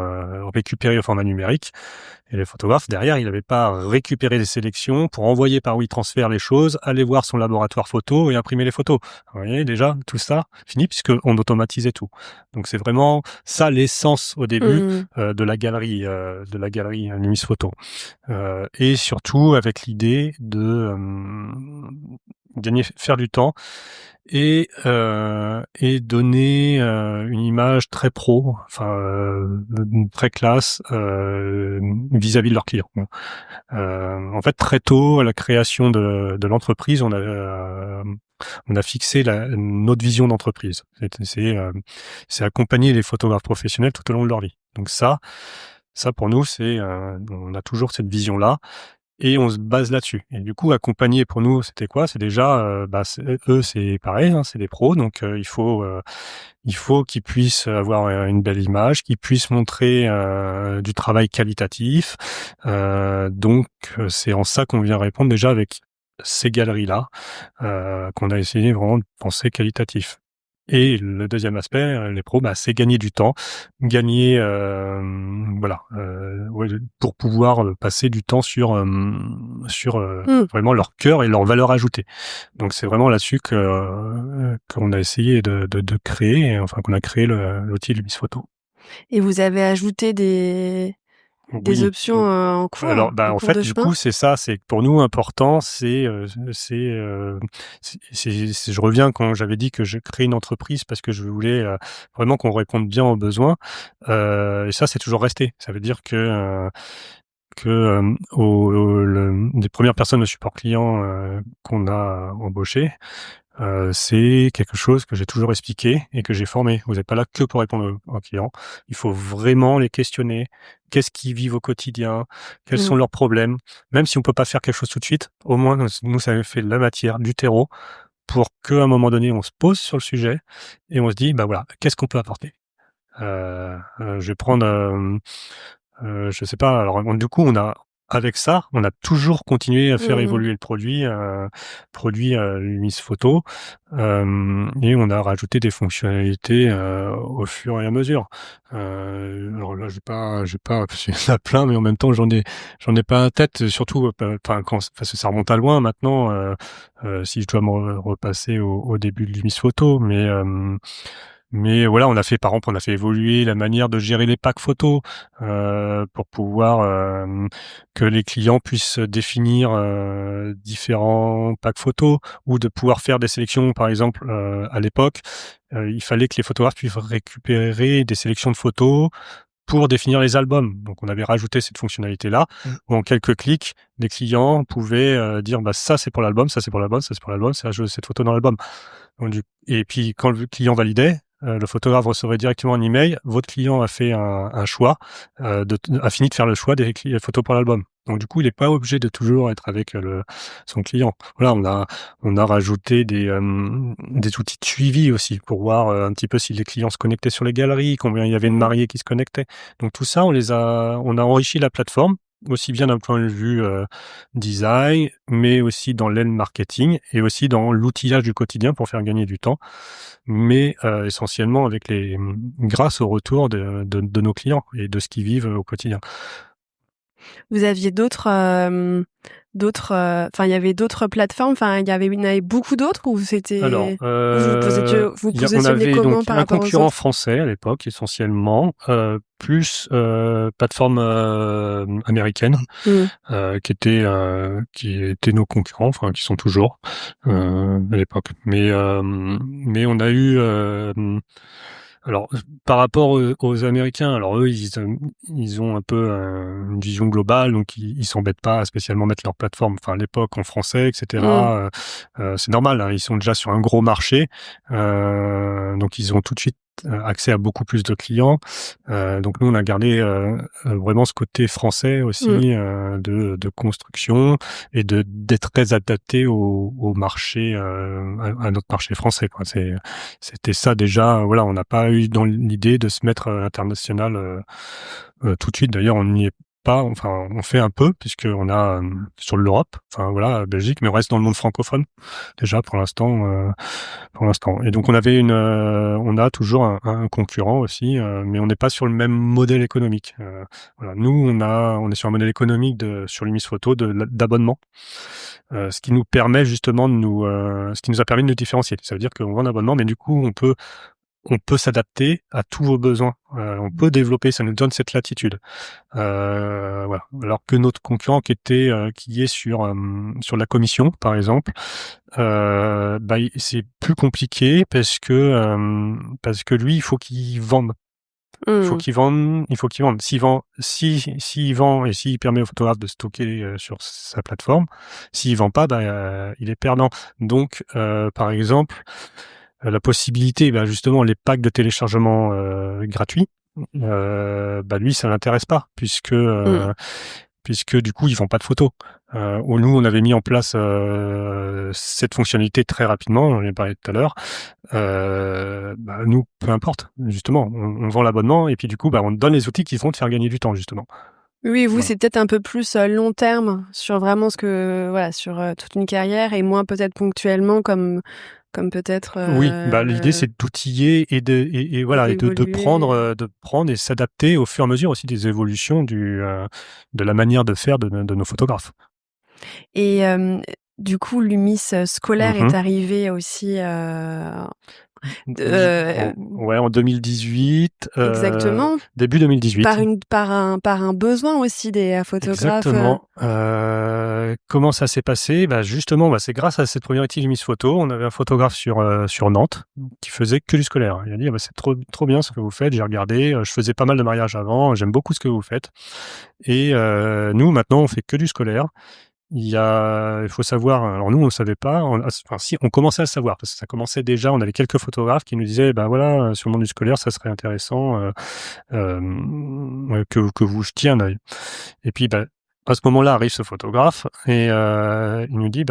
récupérer au format numérique. Et les photographes, derrière, il n'avait pas récupéré des sélections pour envoyer par WeTransfer les choses, aller voir son laboratoire photo et imprimer les photos. Vous voyez, déjà, tout ça, fini, puisqu'on automatisait tout. Donc, c'est vraiment ça l'essence au début de la galerie Lumis Photo. Et surtout, avec l'idée de faire du temps et donner une image très pro, très classe vis-à-vis de leurs clients. En fait, très tôt à la création de l'entreprise, on a fixé notre vision d'entreprise. C'est accompagner les photographes professionnels tout au long de leur vie. Donc ça pour nous, on a toujours cette vision-là. Et on se base là-dessus. Et du coup, accompagner pour nous, c'était quoi? C'est déjà, eux, c'est pareil, hein, c'est des pros, donc il faut qu'ils puissent avoir une belle image, qu'ils puissent montrer du travail qualitatif. Donc, c'est en ça qu'on vient répondre déjà avec ces galeries-là, qu'on a essayé vraiment de penser qualitatif. Et le deuxième aspect, les pros, c'est gagner du temps, pour pouvoir passer du temps sur vraiment leur cœur et leur valeur ajoutée. Donc c'est vraiment là-dessus qu'on a essayé de créer, qu'on a créé l'outil Lumis Photo. Et vous avez ajouté des options en cours. Alors, en fait, du coup, c'est ça. C'est pour nous important. Je reviens quand j'avais dit que je crée une entreprise parce que je voulais vraiment qu'on réponde bien aux besoins. Et ça, c'est toujours resté. Ça veut dire que les premières personnes de support client qu'on a embauchées, c'est quelque chose que j'ai toujours expliqué et que j'ai formé. Vous n'êtes pas là que pour répondre aux clients. Il faut vraiment les questionner. Qu'est-ce qu'ils vivent au quotidien? Quels sont leurs problèmes? Même si on peut pas faire quelque chose tout de suite, au moins, nous, ça fait de la matière, du terreau, pour qu'à un moment donné, on se pose sur le sujet et on se dit, voilà, qu'est-ce qu'on peut apporter? Je vais prendre, je sais pas. Alors, du coup, avec ça, on a toujours continué à faire évoluer le produit Lumis Photo, et on a rajouté des fonctionnalités au fur et à mesure. Alors là, j'ai pas, parce qu'il y en a plein, mais en même temps, j'en ai pas en tête. Surtout, parce que ça remonte à loin maintenant. Si je dois me repasser au début de Lumis Photo, mais voilà, on a fait évoluer la manière de gérer les packs photos pour pouvoir que les clients puissent définir différents packs photos ou de pouvoir faire des sélections. Par exemple, à l'époque, il fallait que les photographes puissent récupérer des sélections de photos pour définir les albums. Donc, on avait rajouté cette fonctionnalité-là où en quelques clics, les clients pouvaient dire ça c'est pour l'album, ça c'est pour l'album, ça c'est pour l'album, c'est cette photo dans l'album. Et puis, quand le client validait, le photographe recevait directement un email. Votre client a fait un choix, a fini de faire le choix des photos pour l'album. Donc du coup, il n'est pas obligé de toujours être avec son client. Voilà, on a rajouté des outils de suivi aussi pour voir un petit peu si les clients se connectaient sur les galeries, combien il y avait de mariés qui se connectaient. Donc tout ça, on a enrichi la plateforme aussi bien d'un point de vue design, mais aussi dans l'aile marketing et aussi dans l'outillage du quotidien pour faire gagner du temps, mais essentiellement grâce au retour de nos clients et de ce qu'ils vivent au quotidien. Vous aviez il y avait d'autres plateformes, il y en avait beaucoup d'autres ou c'était... Alors, vous positionnez comment par rapport aux autres? Un concurrent français à l'époque essentiellement, plus plateforme américaine qui étaient nos concurrents, qui sont toujours à l'époque. Mais on a eu Alors, par rapport aux Américains, alors eux, ils ont un peu une vision globale, donc ils s'embêtent pas à spécialement mettre leur plateforme, enfin à l'époque en français, etc. C'est normal, hein, ils sont déjà sur un gros marché, donc ils ont tout de suite accès à beaucoup plus de clients. Donc nous, on a gardé vraiment ce côté français aussi de construction et d'être très adapté au marché, à notre marché français, quoi. C'était ça déjà. Voilà, on n'a pas eu dans l'idée de se mettre à l'international tout de suite. D'ailleurs, on n'y est pas. Enfin, on fait un peu puisqu'on a sur l'Europe, enfin voilà, Belgique, mais on reste dans le monde francophone déjà pour l'instant. Et donc on a toujours un concurrent aussi, mais on n'est pas sur le même modèle économique. Voilà, nous on est sur un modèle économique sur Lumis Photo d'abonnement. Ce qui nous permet justement ce qui nous a permis de nous différencier. Ça veut dire qu'on vend un abonnement, mais du coup, on peut s'adapter à tous vos besoins. On peut développer, ça nous donne cette latitude. Voilà. Alors que notre concurrent qui est sur la commission, par exemple, c'est plus compliqué parce que lui, il faut qu'il vende. Il faut qu'il vende. S'il vend et s'il permet au photographe de stocker sur sa plateforme, s'il vend pas, il est perdant. Donc, par exemple, la possibilité, justement, les packs de téléchargement gratuits, lui, ça l'intéresse pas, puisque du coup, ils font pas de photos. Nous, on avait mis en place cette fonctionnalité très rapidement, on en a parlé tout à l'heure. Nous, peu importe, justement, on vend l'abonnement et puis du coup, on donne les outils qui vont te faire gagner du temps, justement. Oui, vous, Voilà. c'est peut-être un peu plus long terme sur vraiment sur toute une carrière et moins peut-être ponctuellement comme peut-être. Oui, l'idée c'est d'outiller et de prendre et s'adapter au fur et à mesure aussi des évolutions de la manière de faire de nos photographes. Et du coup, Lumis scolaire est arrivé aussi. En 2018. Exactement. Début 2018. Par un besoin aussi des photographes. Exactement. Comment ça s'est passé ? Justement, c'est grâce à cette première étude Lumis Photo. On avait un photographe sur Nantes qui faisait que du scolaire. Il a dit c'est trop bien ce que vous faites. J'ai regardé. Je faisais pas mal de mariages avant. J'aime beaucoup ce que vous faites. Et nous maintenant, on fait que du scolaire. Il faut savoir, alors nous on ne savait pas, si on commençait à savoir, parce que ça commençait déjà, on avait quelques photographes qui nous disaient, sur le monde du scolaire, ça serait intéressant que vous jetiez un œil. Et puis à ce moment-là arrive ce photographe et il nous dit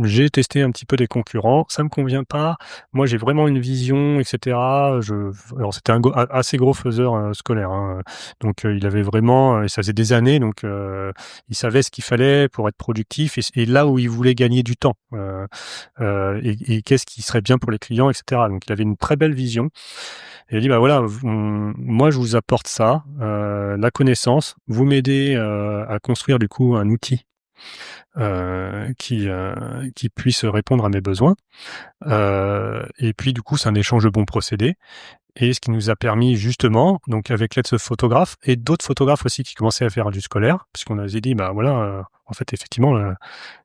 j'ai testé un petit peu des concurrents, ça me convient pas. Moi, j'ai vraiment une vision, etc. Alors c'était un assez gros faiseur scolaire, hein. Donc il avait vraiment, et ça faisait des années, donc il savait ce qu'il fallait pour être productif et là où il voulait gagner du temps et qu'est-ce qui serait bien pour les clients, etc. Donc il avait une très belle vision. Et il a dit moi je vous apporte ça, la connaissance, vous m'aidez à construire du coup un outil qui puisse répondre à mes besoins. Et puis du coup, c'est un échange de bons procédés. Et ce qui nous a permis justement, donc avec l'aide de ce photographe et d'autres photographes aussi qui commençaient à faire du scolaire, puisqu'on avait dit, en fait, effectivement,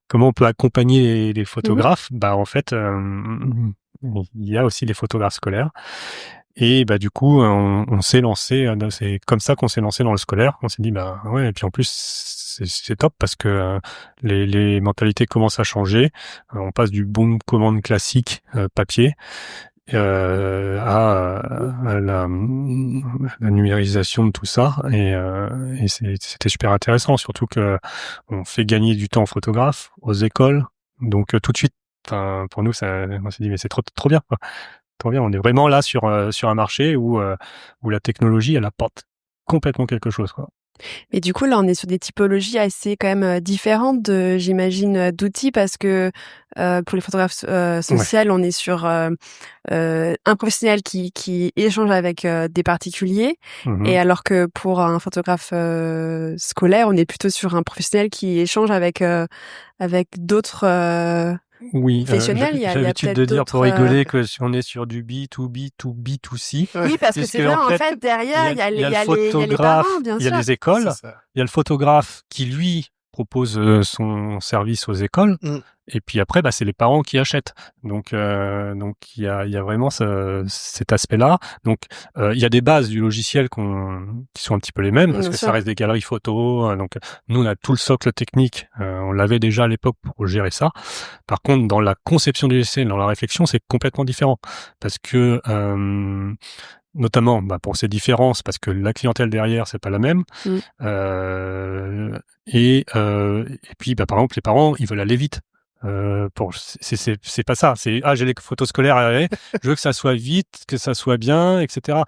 comment on peut accompagner les photographes ? En fait, il y a aussi les photographes scolaires. Et du coup, on s'est lancé, c'est comme ça qu'on s'est lancé dans le scolaire. On s'est dit, et puis en plus, c'est top parce que les mentalités commencent à changer. On passe du bon de commande classique papier à la numérisation de tout ça. Et c'était super intéressant, surtout que on fait gagner du temps aux photographes, aux écoles. Donc tout de suite, pour nous, on s'est dit, mais c'est trop bien, quoi. Trop bien, on est vraiment là sur un marché où la technologie, elle apporte complètement quelque chose, quoi. Mais du coup, là, on est sur des typologies assez quand même différentes, j'imagine, d'outils parce que pour les photographes sociales, on est sur un professionnel qui échange avec des particuliers, et alors que pour un photographe scolaire, on est plutôt sur un professionnel qui échange avec d'autres. Oui, j'ai l'habitude de dire pour rigoler que si on est sur du B2B, to B2C. Oui, parce que c'est vrai, en fait, derrière, il y a les parents, bien sûr. Il y a les écoles, il y a le photographe qui, lui, propose son service aux écoles. Et puis après, c'est les parents qui achètent. Donc il y a vraiment cet aspect-là. Donc il y a des bases du logiciel qui sont un petit peu les mêmes parce que ça reste des galeries photos. Donc nous, on a tout le socle technique. On l'avait déjà à l'époque pour gérer ça. Par contre, dans la conception du logiciel, dans la réflexion, c'est complètement différent parce que notamment pour ces différences, parce que la clientèle derrière, c'est pas la même. Et puis, par exemple, les parents, ils veulent aller vite. C'est pas ça. C'est j'ai les photos scolaires, je veux que ça soit vite, que ça soit bien, etc.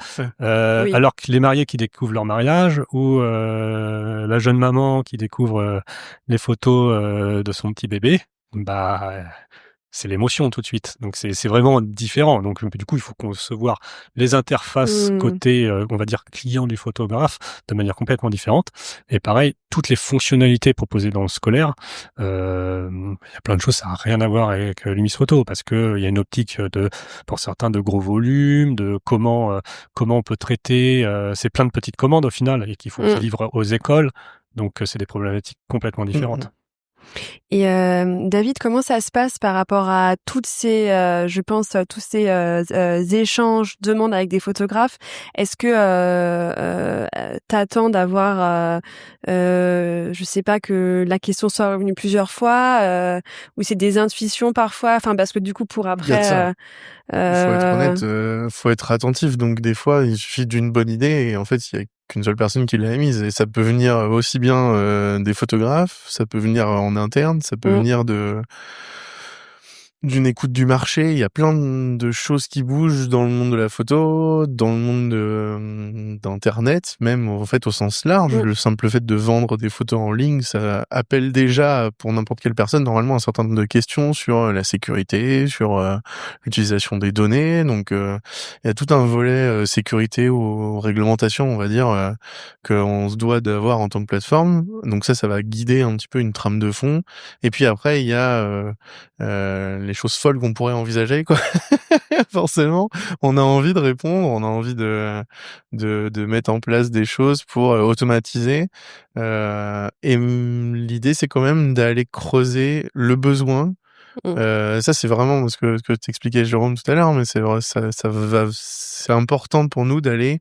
Alors que les mariés qui découvrent leur mariage ou la jeune maman qui découvre les photos de son petit bébé, c'est l'émotion tout de suite. Donc c'est vraiment différent. Donc du coup, il faut concevoir les interfaces côté, on va dire, client du photographe de manière complètement différente. Et pareil, toutes les fonctionnalités proposées dans le scolaire, il y a plein de choses, ça n'a rien à voir avec Lumis Photo parce que il y a une optique pour certains de gros volumes, de comment on peut traiter. C'est plein de petites commandes au final et qu'il faut livrer aux écoles. Donc c'est des problématiques complètement différentes. Et David, comment ça se passe par rapport à toutes ces, je pense, tous ces échanges, demandes avec des photographes? Est-ce que t'attends d'avoir, je sais pas, que la question soit revenue plusieurs fois, ou c'est des intuitions parfois? Enfin, parce que du coup, pour après, faut être honnête, faut être attentif. Donc des fois, il suffit d'une bonne idée et en fait, il y a qu'une seule personne qui l'a émise. Et ça peut venir aussi bien des photographes, ça peut venir en interne, ça peut venir d'une écoute du marché. Il y a plein de choses qui bougent dans le monde de la photo, dans le monde d'internet, même en fait au sens large. Le simple fait de vendre des photos en ligne, ça appelle déjà pour n'importe quelle personne normalement un certain nombre de questions sur la sécurité, sur l'utilisation des données. Donc il y a tout un volet sécurité ou réglementation, on va dire, qu'on se doit d'avoir en tant que plateforme. Donc ça va guider un petit peu une trame de fond. Et puis après il y a les choses folles qu'on pourrait envisager, quoi. Forcément, on a envie de répondre, on a envie de mettre en place des choses pour automatiser. Et l'idée, c'est quand même d'aller creuser le besoin. Ça, c'est vraiment ce que t'expliquais, Jérôme, tout à l'heure, mais c'est vrai, c'est important pour nous d'aller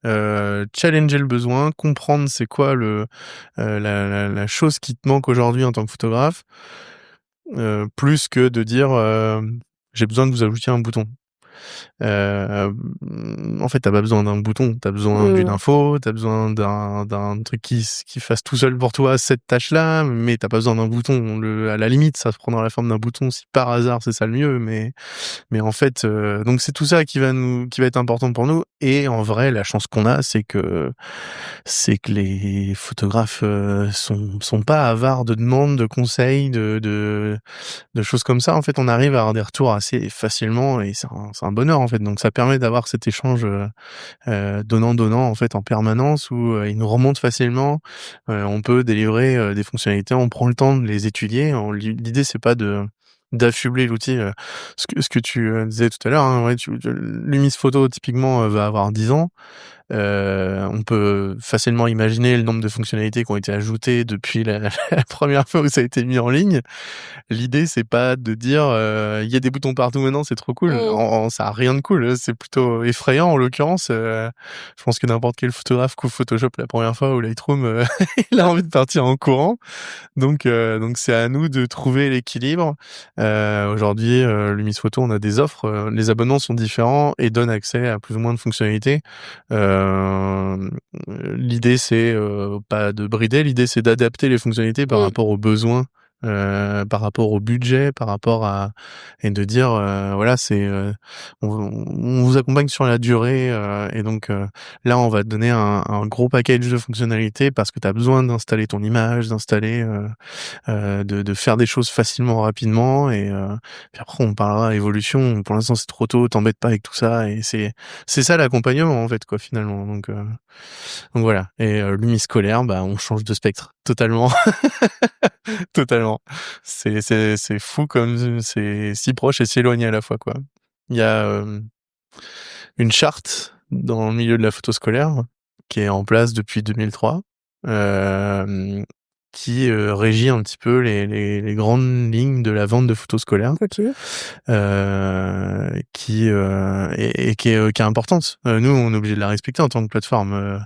challenger le besoin, comprendre c'est quoi la chose qui te manque aujourd'hui en tant que photographe. Plus que de dire j'ai besoin que vous ajoutiez un bouton. En fait, t'as pas besoin d'un bouton, t'as besoin d'une info, t'as besoin d'un truc qui fasse tout seul pour toi cette tâche-là, mais t'as pas besoin d'un bouton. À la limite, ça se prendra la forme d'un bouton si par hasard c'est ça le mieux, mais en fait, donc c'est tout ça qui va être important pour nous. Et en vrai, la chance qu'on a, c'est que les photographes sont pas avares de demandes, de conseils, de choses comme ça. En fait, on arrive à avoir des retours assez facilement et c'est un bonheur en fait. Donc ça permet d'avoir cet échange donnant en fait en permanence où ils nous remontent facilement. On peut délivrer des fonctionnalités, on prend le temps de les étudier. L'idée c'est pas d'affubler l'outil. Ce que tu disais tout à l'heure, hein, ouais, Lumis Photo typiquement va avoir 10 ans. On peut facilement imaginer le nombre de fonctionnalités qui ont été ajoutées depuis la première fois où ça a été mis en ligne. L'idée, c'est pas de dire il y a des boutons partout maintenant, c'est trop cool. Ça a rien de cool, c'est plutôt effrayant en l'occurrence. Je pense que n'importe quel photographe couvre Photoshop la première fois ou Lightroom, il a envie de partir en courant. Donc c'est à nous de trouver l'équilibre. Aujourd'hui, Lumis Photo, on a des offres, les abonnements sont différents et donnent accès à plus ou moins de fonctionnalités. L'idée c'est pas de brider, l'idée c'est d'adapter les fonctionnalités par rapport aux besoins, par rapport au budget, par rapport à et de dire voilà c'est on vous accompagne sur la durée et donc là on va te donner un gros package de fonctionnalités parce que tu as besoin d'installer ton image, d'installer de faire des choses facilement, rapidement et puis après on parlera évolution. Pour l'instant c'est trop tôt, t'embête pas avec tout ça et c'est ça l'accompagnement en fait quoi finalement. Donc voilà. Et Lumis scolaire, on change de spectre totalement. Totalement. C'est fou comme c'est si proche et si éloigné à la fois quoi. Il y a une charte dans le milieu de la photo scolaire qui est en place depuis 2003. qui régit un petit peu les grandes lignes de la vente de photos scolaires, qui est importante. Nous, on est obligé de la respecter en tant que plateforme.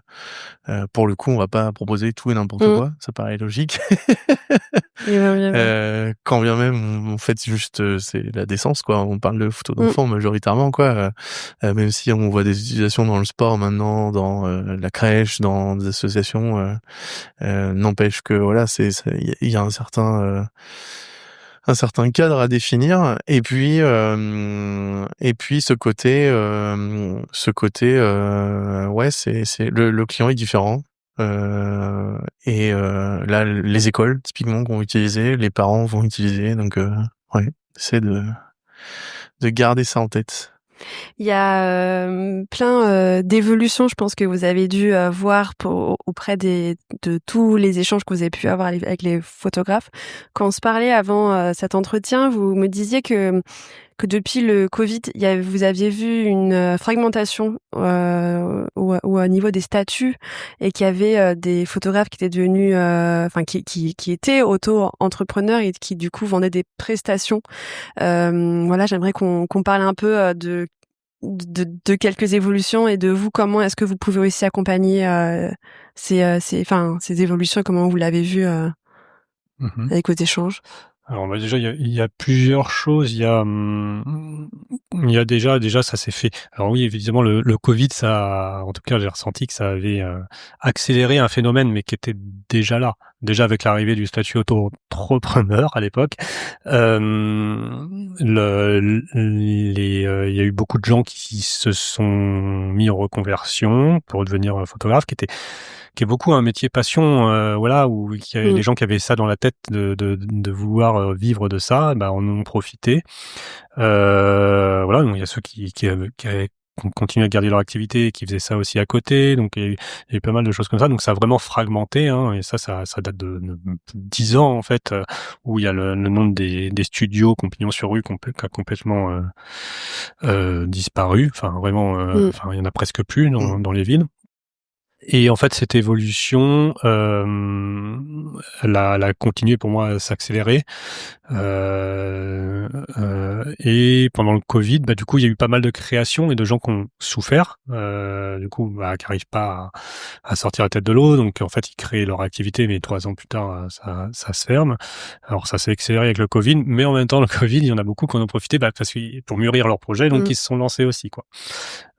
Pour le coup, on va pas proposer tout et n'importe quoi, ça paraît logique. Quand bien même, on fait juste, c'est la décence, quoi. On parle de photos d'enfants majoritairement, quoi. Même si on voit des utilisations dans le sport maintenant, dans la crèche, dans des associations, n'empêche que voilà, il y a un certain cadre à définir, et puis ce côté ouais, c'est le client est différent, là les écoles typiquement vont utiliser, les parents vont utiliser, donc ouais, c'est de garder ça en tête. Il y a plein d'évolutions, je pense, que vous avez dû voir auprès de tous les échanges que vous avez pu avoir avec les photographes. Quand on se parlait avant cet entretien, vous me disiez que depuis le Covid, vous aviez vu une fragmentation au niveau des statuts, et qu'il y avait des photographes qui étaient devenus, qui étaient auto-entrepreneurs et qui du coup vendaient des prestations. Voilà, j'aimerais qu'on parle un peu de quelques évolutions, et de vous, comment est-ce que vous pouvez aussi accompagner ces évolutions, et comment vous l'avez vu avec vos échanges. Alors déjà il y a plusieurs choses. Il y a déjà ça s'est fait. Alors oui, évidemment le Covid, ça, en tout cas j'ai ressenti que ça avait accéléré un phénomène, mais qui était déjà là, déjà avec l'arrivée du statut auto-entrepreneur à l'époque. Il y a eu beaucoup de gens qui se sont mis en reconversion pour devenir photographe, qui est beaucoup un métier passion, voilà, où il y avait des gens qui avaient ça dans la tête de vouloir vivre de ça, bah en ont profité. Voilà, donc il y a ceux qui ont continué à garder leur activité et qui faisaient ça aussi à côté, donc il y a eu pas mal de choses comme ça, donc ça a vraiment fragmenté, hein, et ça date de 10 ans en fait, où il y a le nombre des studios pignon sur rue qui a complètement disparu, enfin vraiment, enfin il y en a presque plus dans les villes. Et en fait, cette évolution, elle a continué pour moi à s'accélérer. Et pendant le Covid, bah, du coup, il y a eu pas mal de créations et de gens qui ont souffert, du coup, bah, qui n'arrivent pas à sortir la tête de l'eau. Donc, en fait, ils créent leur activité, mais 3 ans plus tard, ça se ferme. Alors, ça s'est accéléré avec le Covid, mais en même temps, le Covid, il y en a beaucoup qui en ont profité, bah, parce que pour mûrir leur projet, donc ils se sont lancés aussi, quoi.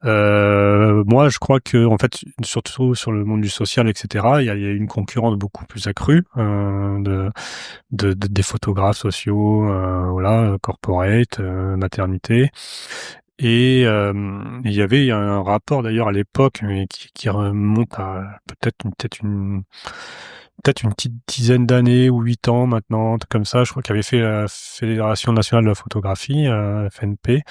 Moi, je crois que, en fait, surtout sur le monde du social, etc., il y a une concurrence beaucoup plus accrue des photographes sociaux, voilà, corporate, maternité. Et il y avait un rapport d'ailleurs à l'époque, mais qui remonte à peut-être une petite dizaine d'années ou 8 ans maintenant, comme ça. Je crois qu'avait fait la Fédération nationale de la photographie, FNP,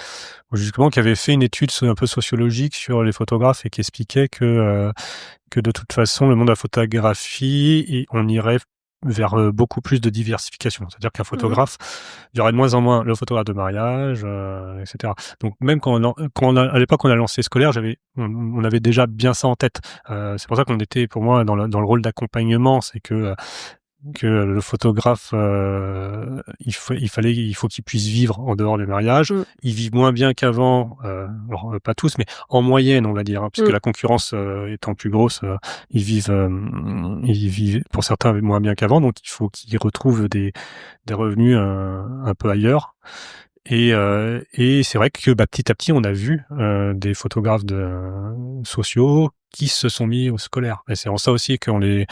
justement, qui avait fait une étude un peu sociologique sur les photographes et qui expliquait que de toute façon, le monde de la photographie, on irait vers beaucoup plus de diversification. C'est-à-dire qu'un photographe, il y aurait de moins en moins le photographe de mariage, etc. Donc même à l'époque on a lancé Scolaire, on avait déjà bien ça en tête. C'est pour ça qu'on était, pour moi, dans le rôle d'accompagnement, c'est que le photographe, il faut qu'il puisse vivre en dehors du mariage. Ils vivent moins bien qu'avant, alors pas tous, mais en moyenne, on va dire, hein, puisque la concurrence étant plus grosse, ils vivent pour certains moins bien qu'avant, donc il faut qu'ils retrouvent des revenus un peu ailleurs. Et c'est vrai que petit à petit, on a vu des photographes sociaux qui se sont mis au scolaire. Et c'est en ça aussi qu'on les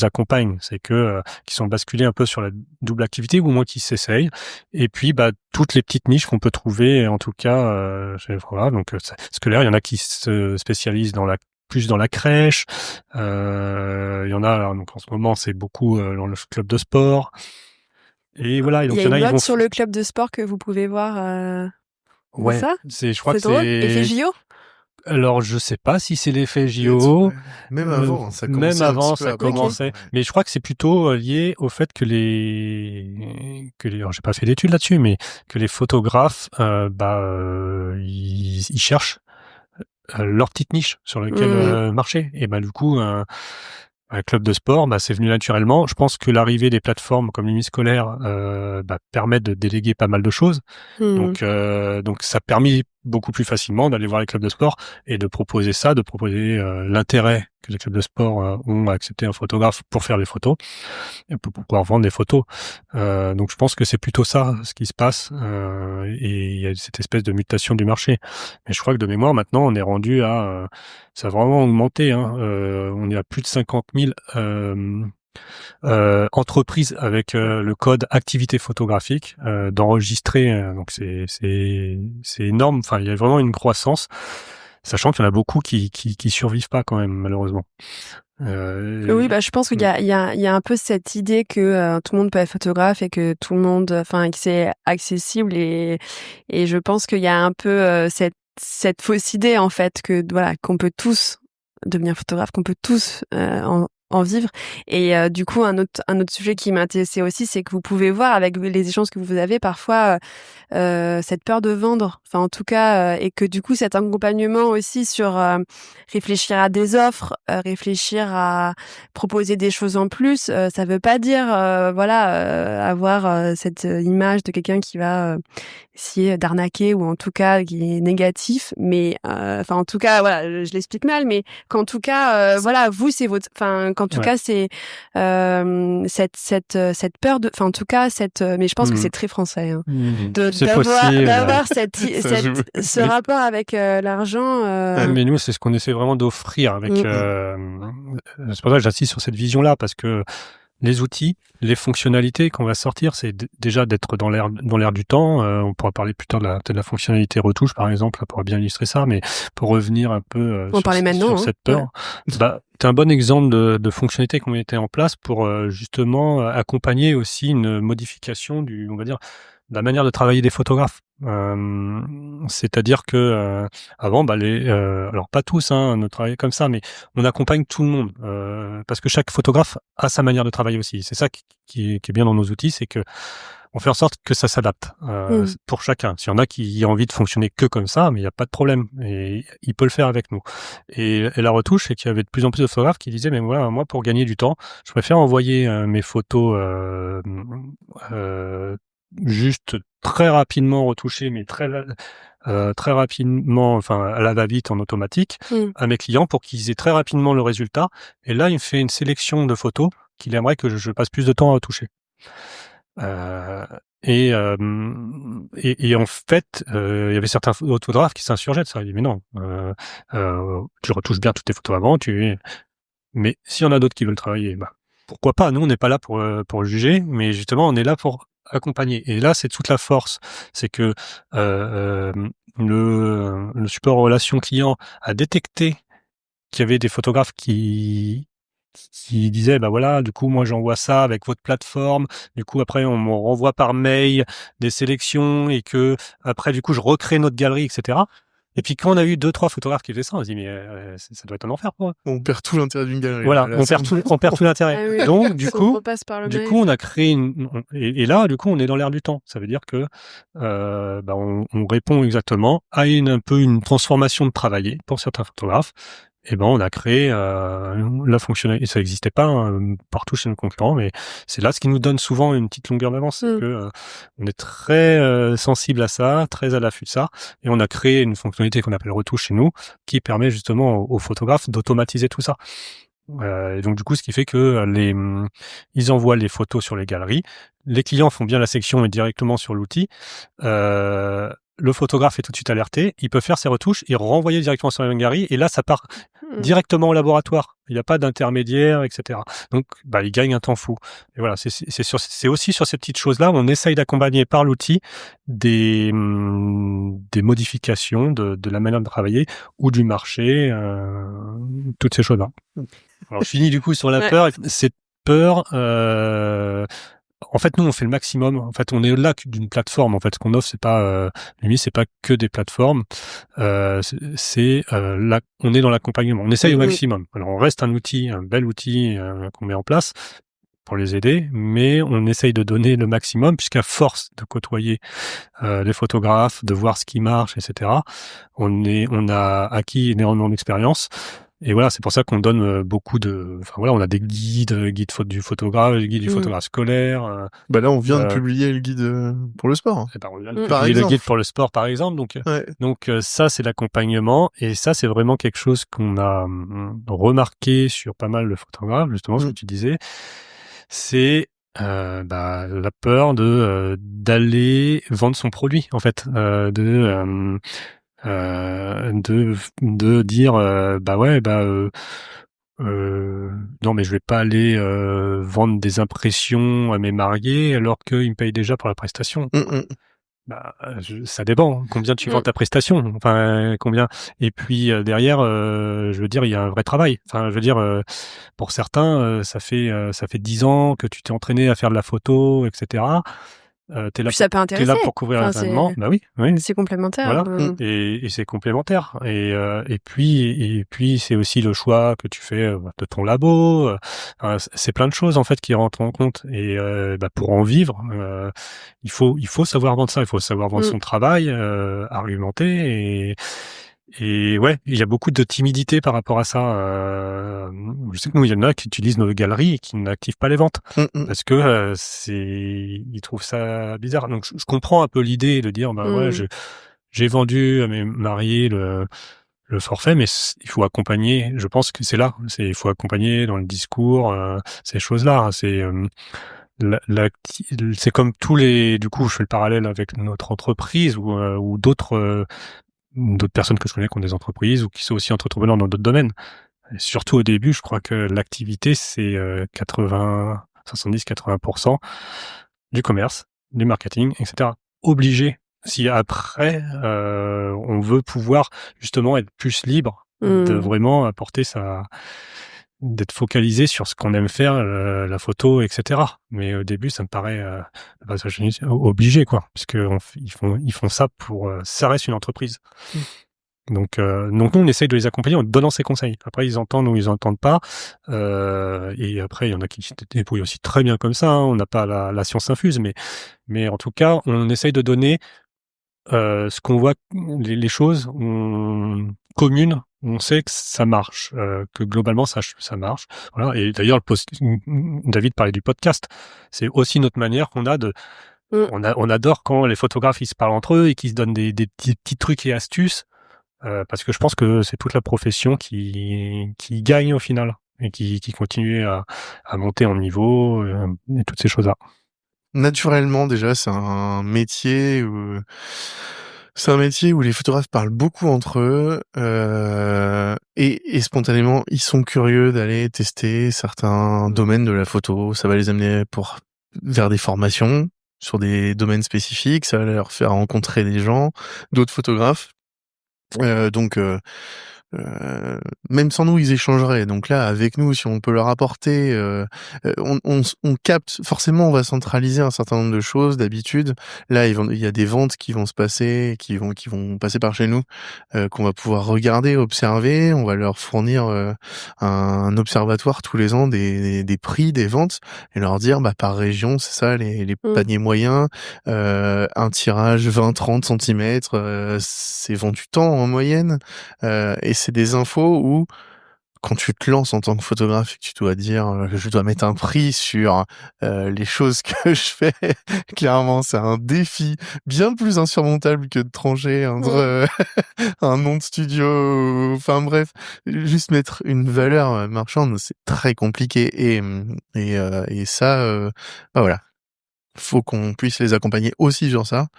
accompagne, c'est que qui sont basculés un peu sur la double activité, ou au moins qui s'essayent. Et puis toutes les petites niches qu'on peut trouver, en tout cas chez les photographes. Donc scolaire, il y en a qui se spécialisent plus dans la crèche. Il y en a, donc en ce moment, c'est beaucoup dans le club de sport. Et voilà, et donc il y a une note ils vont sur le club de sport que vous pouvez voir. Ouais, ça je crois que drôle. Effet JO. Alors, je sais pas si c'est l'effet JO. Même avant, ça commençait. Ouais. Mais je crois que c'est plutôt lié au fait que alors, j'ai pas fait d'études là-dessus, mais que les photographes, ils cherchent leur petite niche sur laquelle marcher. Et du coup, Un club de sport, c'est venu naturellement. Je pense que l'arrivée des plateformes comme Lumis Scolaire permet de déléguer pas mal de choses. Donc ça a permis beaucoup plus facilement d'aller voir les clubs de sport et de proposer l'intérêt que les clubs de sport ont à accepter un photographe pour faire des photos et pour pouvoir vendre des photos. Donc je pense que c'est plutôt ça ce qui se passe et il y a cette espèce de mutation du marché. Mais je crois que de mémoire maintenant on est rendu à ça a vraiment augmenté. On est à plus de 50 000 entreprises avec le code activité photographique d'enregistrer. Donc c'est énorme. Enfin, il y a vraiment une croissance, sachant qu'il y en a beaucoup qui survivent pas quand même, malheureusement. Oui, je pense qu'il y a un peu cette idée que tout le monde peut être photographe et que tout le monde, que c'est accessible et je pense qu'il y a un peu cette fausse idée en fait que voilà qu'on peut tous devenir photographe, qu'on peut tous en vivre. Et du coup, un autre sujet qui m'intéressait aussi, c'est que vous pouvez voir avec les échanges que vous avez parfois cette peur de vendre, enfin en tout cas, et que du coup cet accompagnement aussi sur réfléchir à des offres, réfléchir à proposer des choses en plus, ça veut pas dire avoir cette image de quelqu'un qui va essayer d'arnaquer ou en tout cas qui est négatif, mais en tout cas voilà, je l'explique mal, mais qu'en tout cas vous c'est votre, qu'en tout cas c'est cette peur de, en tout cas mais je pense que c'est très français d'avoir ce rapport avec l'argent. Mais nous c'est ce qu'on essaie vraiment d'offrir avec c'est pour ça que j'insiste sur cette vision là, parce que les outils, les fonctionnalités qu'on va sortir, c'est déjà d'être dans l'air du temps. On pourra parler plus tard de la fonctionnalité retouche, par exemple, pour bien illustrer ça, mais pour revenir un peu sur cette peur. C'est un bon exemple de fonctionnalités qui ont été en place pour justement accompagner aussi une modification on va dire, de la manière de travailler des photographes. C'est-à-dire que avant, alors pas tous ne travaillaient comme ça, mais on accompagne tout le monde parce que chaque photographe a sa manière de travailler aussi. C'est ça qui est bien dans nos outils, c'est que on fait en sorte que ça s'adapte pour chacun. S'il y en a qui ont envie de fonctionner que comme ça, mais il n'y a pas de problème, et il peut le faire avec nous. Et la retouche, c'est qu'il y avait de plus en plus de photographes qui disaient, mais voilà, moi pour gagner du temps, je préfère envoyer mes photos juste très rapidement retouchées, mais très rapidement, à la va-vite en automatique, à mes clients pour qu'ils aient très rapidement le résultat. Et là, il me fait une sélection de photos qu'il aimerait que je passe plus de temps à retoucher. Et en fait, il y avait certains photographes qui s'insurgeaient de ça. Ils disaient, mais non, tu retouches bien toutes tes photos avant, mais s'il y en a d'autres qui veulent travailler, pourquoi pas? Nous, on n'est pas là pour juger, mais justement, on est là pour accompagner. Et là, c'est toute la force. C'est que le support relation client a détecté qu'il y avait des photographes qui disaient, voilà, du coup, moi, j'envoie ça avec votre plateforme. Du coup, après, on me renvoie par mail des sélections et que après, du coup, je recrée notre galerie, etc. Et puis quand on a eu 2-3 photographes qui faisaient ça, on se dit mais ça doit être un enfer pour eux. On perd tout l'intérêt d'une galerie. Voilà, on perd tout l'intérêt. Ah oui. Donc du coup, on a créé et là du coup on est dans l'air du temps. Ça veut dire que on répond exactement à un peu une transformation de travailler pour certains photographes. Et on a créé la fonctionnalité. Ça n'existait pas partout chez nos concurrents, mais c'est là ce qui nous donne souvent une petite longueur d'avance. C'est que on est très sensible à ça, très à l'affût de ça, et on a créé une fonctionnalité qu'on appelle retouche chez nous, qui permet justement aux photographes d'automatiser tout ça. Et donc du coup, ce qui fait que ils envoient les photos sur les galeries, les clients font bien la section et directement sur l'outil. Le photographe est tout de suite alerté, il peut faire ses retouches et renvoyer directement sur la galerie, et là ça part directement au laboratoire. Il n'y a pas d'intermédiaire, etc. Donc il gagne un temps fou. Et voilà, c'est aussi sur ces petites choses-là où on essaye d'accompagner par l'outil des modifications de la manière de travailler ou du marché, toutes ces choses-là. Alors je finis du coup sur la peur. Cette peur... en fait, nous, on fait le maximum. En fait, on est au-delà d'une plateforme. En fait, ce qu'on offre, c'est pas que des plateformes. On est dans l'accompagnement. On essaye au maximum. Alors, on reste un bel outil qu'on met en place pour les aider, mais on essaye de donner le maximum, puisqu'à force de côtoyer les photographes, de voir ce qui marche, etc., on a acquis énormément d'expérience. Et voilà, c'est pour ça qu'on donne beaucoup de. Enfin voilà, on a des guides du photographe, guide du photographe scolaire. Bah là, on vient de publier le guide pour le sport. Et ben, on vient de Par publier le exemple. guide pour le sport, par exemple. Donc ça, c'est l'accompagnement, et ça, c'est vraiment quelque chose qu'on a remarqué sur pas mal de photographes, justement, ce que tu disais. C'est la peur d'aller vendre son produit, en fait, de dire non, mais je vais pas aller vendre des impressions à mes mariés alors qu'ils me payent déjà pour la prestation. Ça dépend. Combien tu vends ta prestation? Enfin, combien? Et puis derrière, je veux dire, il y a un vrai travail. Enfin, je veux dire, pour certains, ça fait 10 ans que tu t'es entraîné à faire de la photo, etc. T'es là pour couvrir l'entraînement. Bah oui. C'est complémentaire. Voilà. Et c'est complémentaire. Et puis c'est aussi le choix que tu fais de ton labo. C'est plein de choses en fait qui rentrent en compte. Et pour en vivre, il faut savoir vendre ça. Il faut savoir vendre son travail, argumenter. Et ouais, il y a beaucoup de timidité par rapport à ça. Je sais que nous, il y en a qui utilisent nos galeries et qui n'activent pas les ventes parce que ils trouvent ça bizarre. Donc je comprends un peu l'idée de dire j'ai vendu à mes mariés le forfait, mais il faut accompagner. Je pense que il faut accompagner dans le discours ces choses-là. C'est comme du coup, je fais le parallèle avec notre entreprise ou d'autres personnes que je connais qui ont des entreprises ou qui sont aussi entrepreneurs dans d'autres domaines. Et surtout au début, je crois que l'activité, c'est 70-80% du commerce, du marketing, etc. Obligé. Si après, on veut pouvoir justement être plus libre de vraiment apporter d'être focalisé sur ce qu'on aime faire, la photo, etc. Mais au début, ça me paraît obligé, quoi, parce que ils font ça pour, ça reste une entreprise. Donc nous, on essaye de les accompagner en donnant ces conseils. Après, ils entendent ou ils entendent pas. Et après, il y en a qui se débrouillent aussi très bien comme ça. Hein. On n'a pas la science infuse, mais en tout cas, on essaye de donner ce qu'on voit, les choses communes. On sait que ça marche, que globalement ça marche. Voilà. Et d'ailleurs, David parlait du podcast. C'est aussi notre manière qu'on a de. On adore quand les photographes ils se parlent entre eux et qu'ils se donnent des petits trucs et astuces. Parce que je pense que c'est toute la profession qui gagne au final et qui continue à monter en niveau et toutes ces choses-là. Naturellement, déjà, c'est un métier où les photographes parlent beaucoup entre eux et spontanément, ils sont curieux d'aller tester certains domaines de la photo. Ça va les amener vers des formations sur des domaines spécifiques. Ça va leur faire rencontrer des gens, d'autres photographes. Donc même sans nous, ils échangeraient. Donc là, avec nous, si on peut leur apporter, on capte. Forcément, on va centraliser un certain nombre de choses d'habitude. Là, il y a des ventes qui vont se passer, qui vont passer par chez nous, qu'on va pouvoir regarder, observer. On va leur fournir un observatoire tous les ans des prix des ventes et leur dire, par région, c'est ça les paniers moyens, un tirage 20-30 centimètres, c'est vendu tant en moyenne. Et c'est des infos où, quand tu te lances en tant que photographe et que tu dois dire je dois mettre un prix sur les choses que je fais, clairement, c'est un défi bien plus insurmontable que de trancher entre un nom de studio. Enfin bref, juste mettre une valeur marchande, c'est très compliqué. Et ça, voilà. Faut qu'on puisse les accompagner aussi sur ça,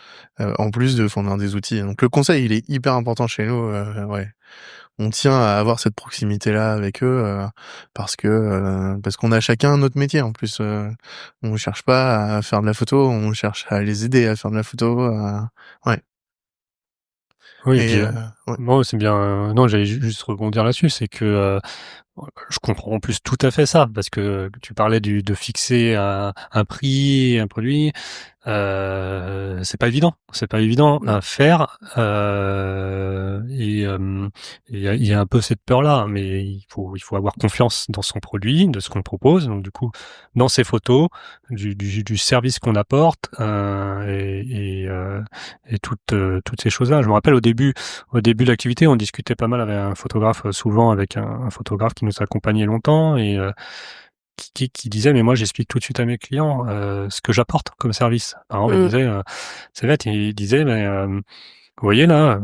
en plus de fournir des outils. Donc le conseil, il est hyper important chez nous. Ouais, on tient à avoir cette proximité-là avec eux parce qu'on a chacun notre métier. En plus, on cherche pas à faire de la photo, on cherche à les aider à faire de la photo. Ouais. Oui, et puis, non, c'est bien. Non, j'allais juste rebondir là-dessus, c'est que Je comprends en plus tout à fait ça, parce que tu parlais de fixer un prix, un produit. C'est pas évident. C'est pas évident à faire. Il y a un peu cette peur-là, mais il faut avoir confiance dans son produit, de ce qu'on propose. Donc du coup, dans ses photos, du service qu'on apporte, et toutes ces choses-là. Je me rappelle au début de l'activité, on discutait pas mal avec un photographe, souvent avec un photographe qui nous accompagnait longtemps et qui disait mais moi j'explique tout de suite à mes clients ce que j'apporte comme service. Par exemple, il disait c'est bête, il disait mais vous voyez là,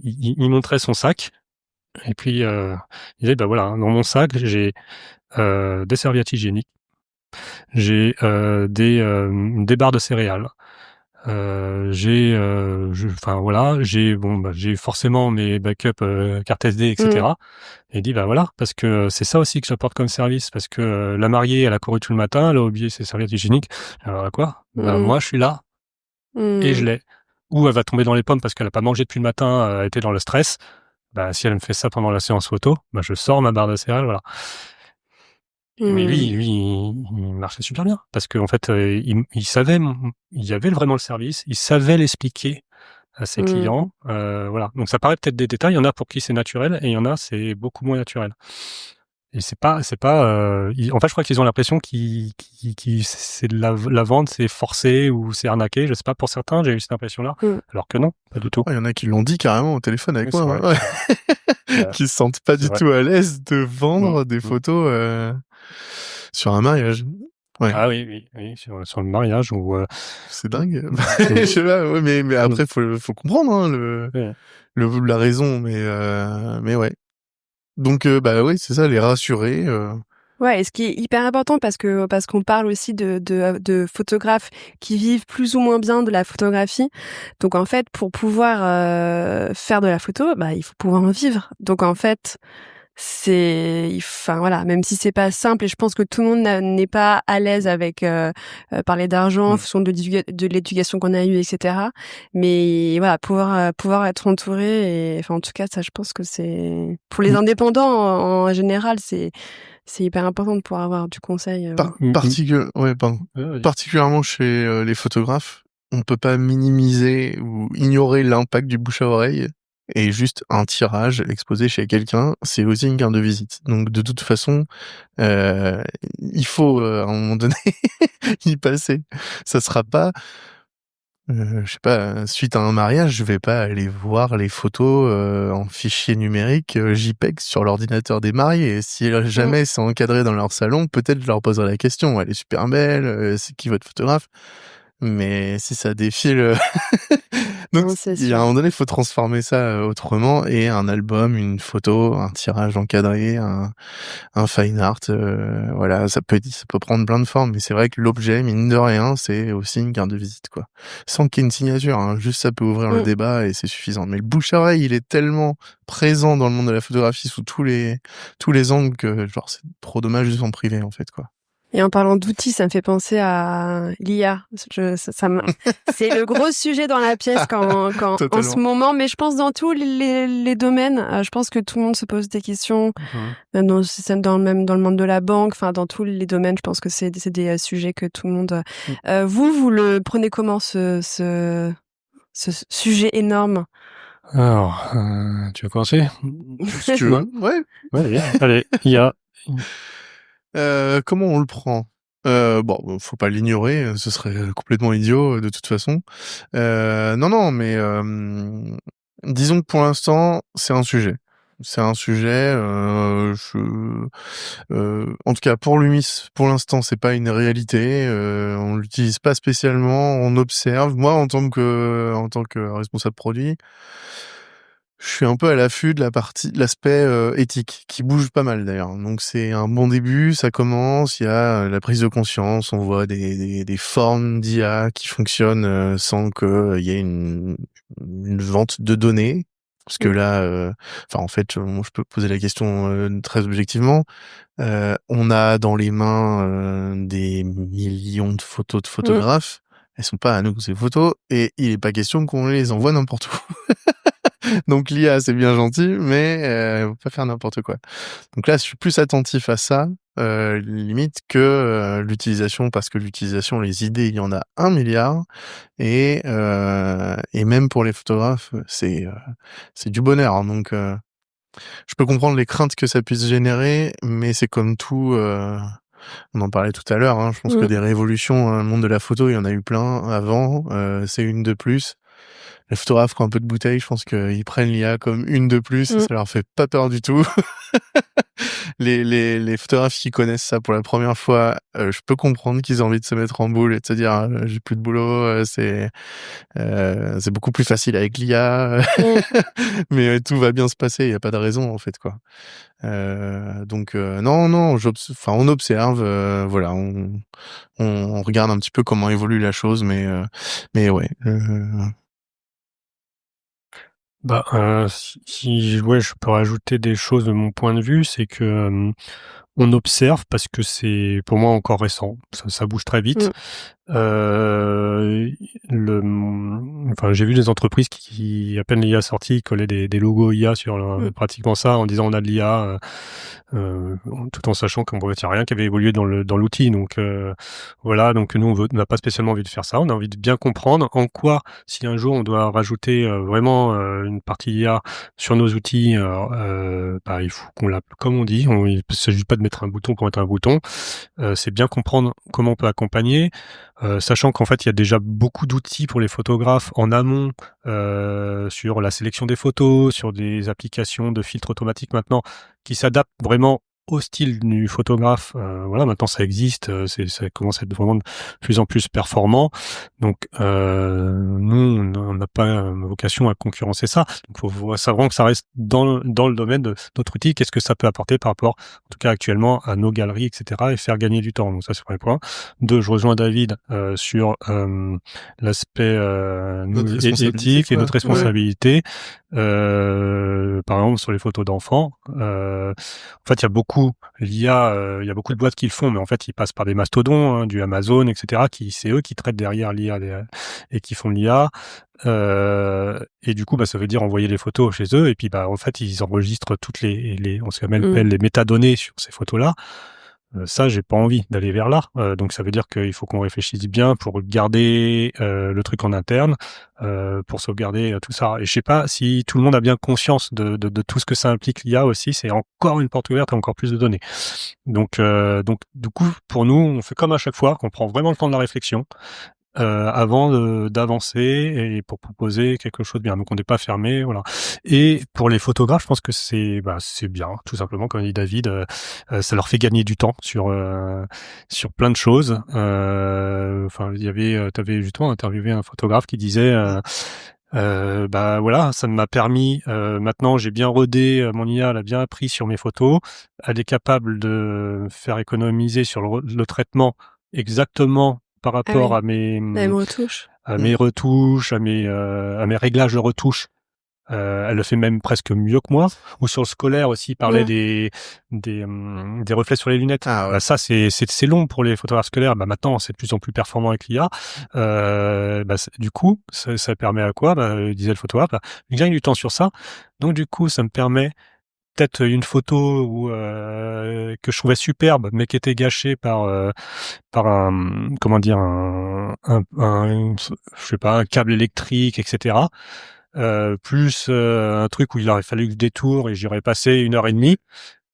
il montrait son sac et puis il disait bah voilà, dans mon sac j'ai des serviettes hygiéniques, j'ai des barres de céréales. Enfin voilà, j'ai forcément mes backups carte SD, etc. Et il dit bah voilà, parce que c'est ça aussi que j'apporte comme service, parce que la mariée elle a couru tout le matin, elle a oublié ses serviettes hygiéniques. Alors quoi? Bah moi je suis là et je l'ai. Ou elle va tomber dans les pommes parce qu'elle a pas mangé depuis le matin, elle était dans le stress. Bah si elle me fait ça pendant la séance photo, bah je sors ma barre de céréales, voilà. Mais lui, il marchait super bien parce qu'en fait, il savait, il y avait vraiment le service, il savait l'expliquer à ses clients, voilà. Donc ça paraît peut-être des détails, il y en a pour qui c'est naturel et il y en a c'est beaucoup moins naturel. Et c'est pas, en fait, je crois qu'ils ont l'impression c'est de la vente, c'est forcé ou c'est arnaqué. Je sais pas pour certains, j'ai eu cette impression-là, alors que non, pas du tout. Il y en a qui l'ont dit carrément au téléphone avec moi, vrai. qui se sentent pas du tout à l'aise de vendre des photos sur un mariage. Ouais. Ah oui, sur le mariage ou. C'est dingue. Je sais pas, ouais, mais après faut comprendre hein, la raison, mais ouais. Donc bah oui, c'est ça, les rassurer. Ouais, et ce qui est hyper important parce qu'on parle aussi de photographes qui vivent plus ou moins bien de la photographie. Donc en fait, pour pouvoir faire de la photo, bah il faut pouvoir en vivre. Donc en fait, enfin voilà, même si c'est pas simple, et je pense que tout le monde n'est pas à l'aise avec parler d'argent en fonction de l'éducation qu'on a eue, etc. Mais voilà, pouvoir être entouré, et enfin en tout cas ça, je pense que c'est pour les indépendants en général, c'est hyper important de pouvoir avoir du conseil. Particulièrement chez les photographes, on peut pas minimiser ou ignorer l'impact du bouche à oreille. Et juste un tirage exposé chez quelqu'un, c'est aussi une carte de visite. Donc de toute façon, il faut à un moment donné y passer. Ça sera pas, je sais pas, suite à un mariage, je vais pas aller voir les photos en fichier numérique JPEG sur l'ordinateur des mariés. Et si jamais c'est encadré dans leur salon, peut-être je leur poserai la question. Elle est super belle, c'est qui votre photographe? Mais si ça défile, donc il y a un moment donné, il faut transformer ça autrement, et un album, une photo, un tirage encadré, un fine art, voilà, ça peut prendre plein de formes, mais c'est vrai que l'objet, mine de rien, c'est aussi une carte de visite, quoi. Sans qu'il y ait une signature, hein, juste ça peut ouvrir le débat et c'est suffisant. Mais le bouche à oreille, il est tellement présent dans le monde de la photographie sous tous les angles que genre c'est trop dommage de s'en priver en fait, quoi. Et en parlant d'outils, ça me fait penser à l'IA. C'est le gros sujet dans la pièce en ce moment, mais je pense dans tous les domaines. Je pense que tout le monde se pose des questions, même dans le monde de la banque, enfin dans tous les domaines. Je pense que c'est des sujets que tout le monde. Vous le prenez comment ce sujet énorme? Alors, tu veux commencer? Si tu veux. Ouais. Allez, IA. Comment on le prend? Bon, faut pas l'ignorer, ce serait complètement idiot de toute façon. Non, mais disons que pour l'instant, c'est un sujet. C'est un sujet. En tout cas, pour l'UMIS, pour l'instant, c'est pas une réalité. On l'utilise pas spécialement. On observe. Moi, en tant que responsable produit, je suis un peu à l'affût de l'aspect éthique, qui bouge pas mal d'ailleurs. Donc c'est un bon début, ça commence, il y a la prise de conscience, on voit des formes d'IA qui fonctionnent sans que il y ait une vente de données. Parce que là, en fait, je peux poser la question très objectivement. On a dans les mains des millions de photos de photographes. Elles sont pas à nous, ces photos, et il est pas question qu'on les envoie n'importe où. Donc l'IA, c'est bien gentil, mais faut pas faire n'importe quoi. Donc là, je suis plus attentif à ça, limite que l'utilisation, parce que l'utilisation, les idées, il y en a 1 milliard, et même pour les photographes, c'est du bonheur. Hein. Donc je peux comprendre les craintes que ça puisse générer, mais c'est comme tout. On en parlait tout à l'heure. Hein, je pense que des révolutions dans le monde de la photo, il y en a eu plein avant. C'est une de plus. Les photographes qui ont un peu de bouteille, je pense qu'ils prennent l'IA comme une de plus, ça leur fait pas peur du tout. Les photographes qui connaissent ça pour la première fois, je peux comprendre qu'ils ont envie de se mettre en boule et de se dire j'ai plus de boulot, c'est beaucoup plus facile avec l'IA, mais tout va bien se passer, il y a pas de raison en fait quoi. Donc non, on observe, voilà, on regarde un petit peu comment évolue la chose, mais ouais. Ouais, je peux rajouter des choses de mon point de vue, c'est que on observe parce que c'est pour moi encore récent, ça bouge très vite. Enfin, j'ai vu des entreprises qui à peine l'IA sorti, collaient des logos IA sur pratiquement ça en disant on a de l'IA, tout en sachant qu'en fait il n'y a rien qui avait évolué dans l'outil. Donc voilà, donc nous on n'a pas spécialement envie de faire ça. On a envie de bien comprendre en quoi, si un jour on doit rajouter vraiment une partie IA sur nos outils, il faut qu'on l'a, comme on dit, il ne s'agit pas de mettre un bouton pour mettre un bouton. C'est bien comprendre comment on peut accompagner. Sachant qu'en fait, il y a déjà beaucoup d'outils pour les photographes en amont sur la sélection des photos, sur des applications de filtres automatiques maintenant qui s'adaptent vraiment au style du photographe. Voilà, maintenant ça existe, ça commence à être vraiment de plus en plus performant. Donc nous, on n'a pas vocation à concurrencer ça. Donc il faut savoir que ça reste dans le domaine de notre outil. Qu'est-ce que ça peut apporter par rapport, en tout cas actuellement, à nos galeries, etc. et faire gagner du temps. Donc ça, c'est le premier point. 2, je rejoins David sur l'aspect éthique et notre responsabilité. Par exemple, sur les photos d'enfants, en fait, il y a beaucoup de boîtes qui le font, mais en fait, ils passent par des mastodons, hein, du Amazon, etc. C'est eux qui traitent derrière l'IA et qui font l'IA. Et du coup, ça veut dire envoyer les photos chez eux, et puis en fait, ils enregistrent toutes on appelle les métadonnées sur ces photos-là. Ça, j'ai pas envie d'aller vers là. Donc ça veut dire qu'il faut qu'on réfléchisse bien pour garder le truc en interne, pour sauvegarder tout ça. Et je sais pas si tout le monde a bien conscience de tout ce que ça implique l'IA aussi. C'est encore une porte ouverte à encore plus de données. Donc du coup, pour nous, on fait comme à chaque fois, qu'on prend vraiment le temps de la réflexion. Avant d'avancer et pour proposer quelque chose de bien. Donc on n'est pas fermé, voilà. Et pour les photographes, je pense que c'est bien, tout simplement, comme dit David, ça leur fait gagner du temps sur plein de choses. Enfin, t'avais justement interviewé un photographe qui disait voilà, ça m'a permis, maintenant j'ai bien rodé, mon IA l'a bien appris sur mes photos, elle est capable de faire économiser sur le traitement exactement par rapport à mes retouches, à mes retouches, à mes réglages de retouches. Elle le fait même presque mieux que moi. Ou sur le scolaire aussi, il parlait des reflets sur les lunettes. Ah ouais. Ça, c'est long pour les photographes scolaires. Maintenant, c'est de plus en plus performant avec l'IA. Du coup, ça permet à quoi disait le photographe, je gagne du temps sur ça. Donc du coup, ça me permet peut-être une photo que je trouvais superbe, mais qui était gâchée par un je sais pas, un câble électrique, etc. Plus un truc où il aurait fallu que je détourne et j'aurais passé 1h30.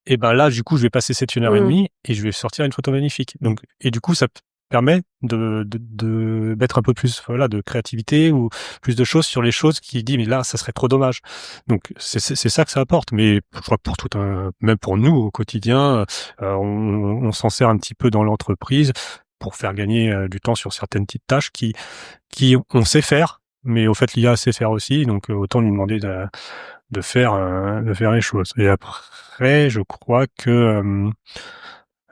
Et là, du coup, je vais passer cette 1h30 et je vais sortir une photo magnifique. Donc, et du coup, ça permet de mettre un peu plus de créativité ou plus de choses sur les choses qui dit mais là ça serait trop dommage. Donc c'est ça que ça apporte. Mais je crois que pour même pour nous au quotidien, on s'en sert un petit peu dans l'entreprise pour faire gagner du temps sur certaines petites tâches qui on sait faire, mais au fait l'IA sait faire aussi. Donc autant lui demander de faire les choses. Et après, je crois que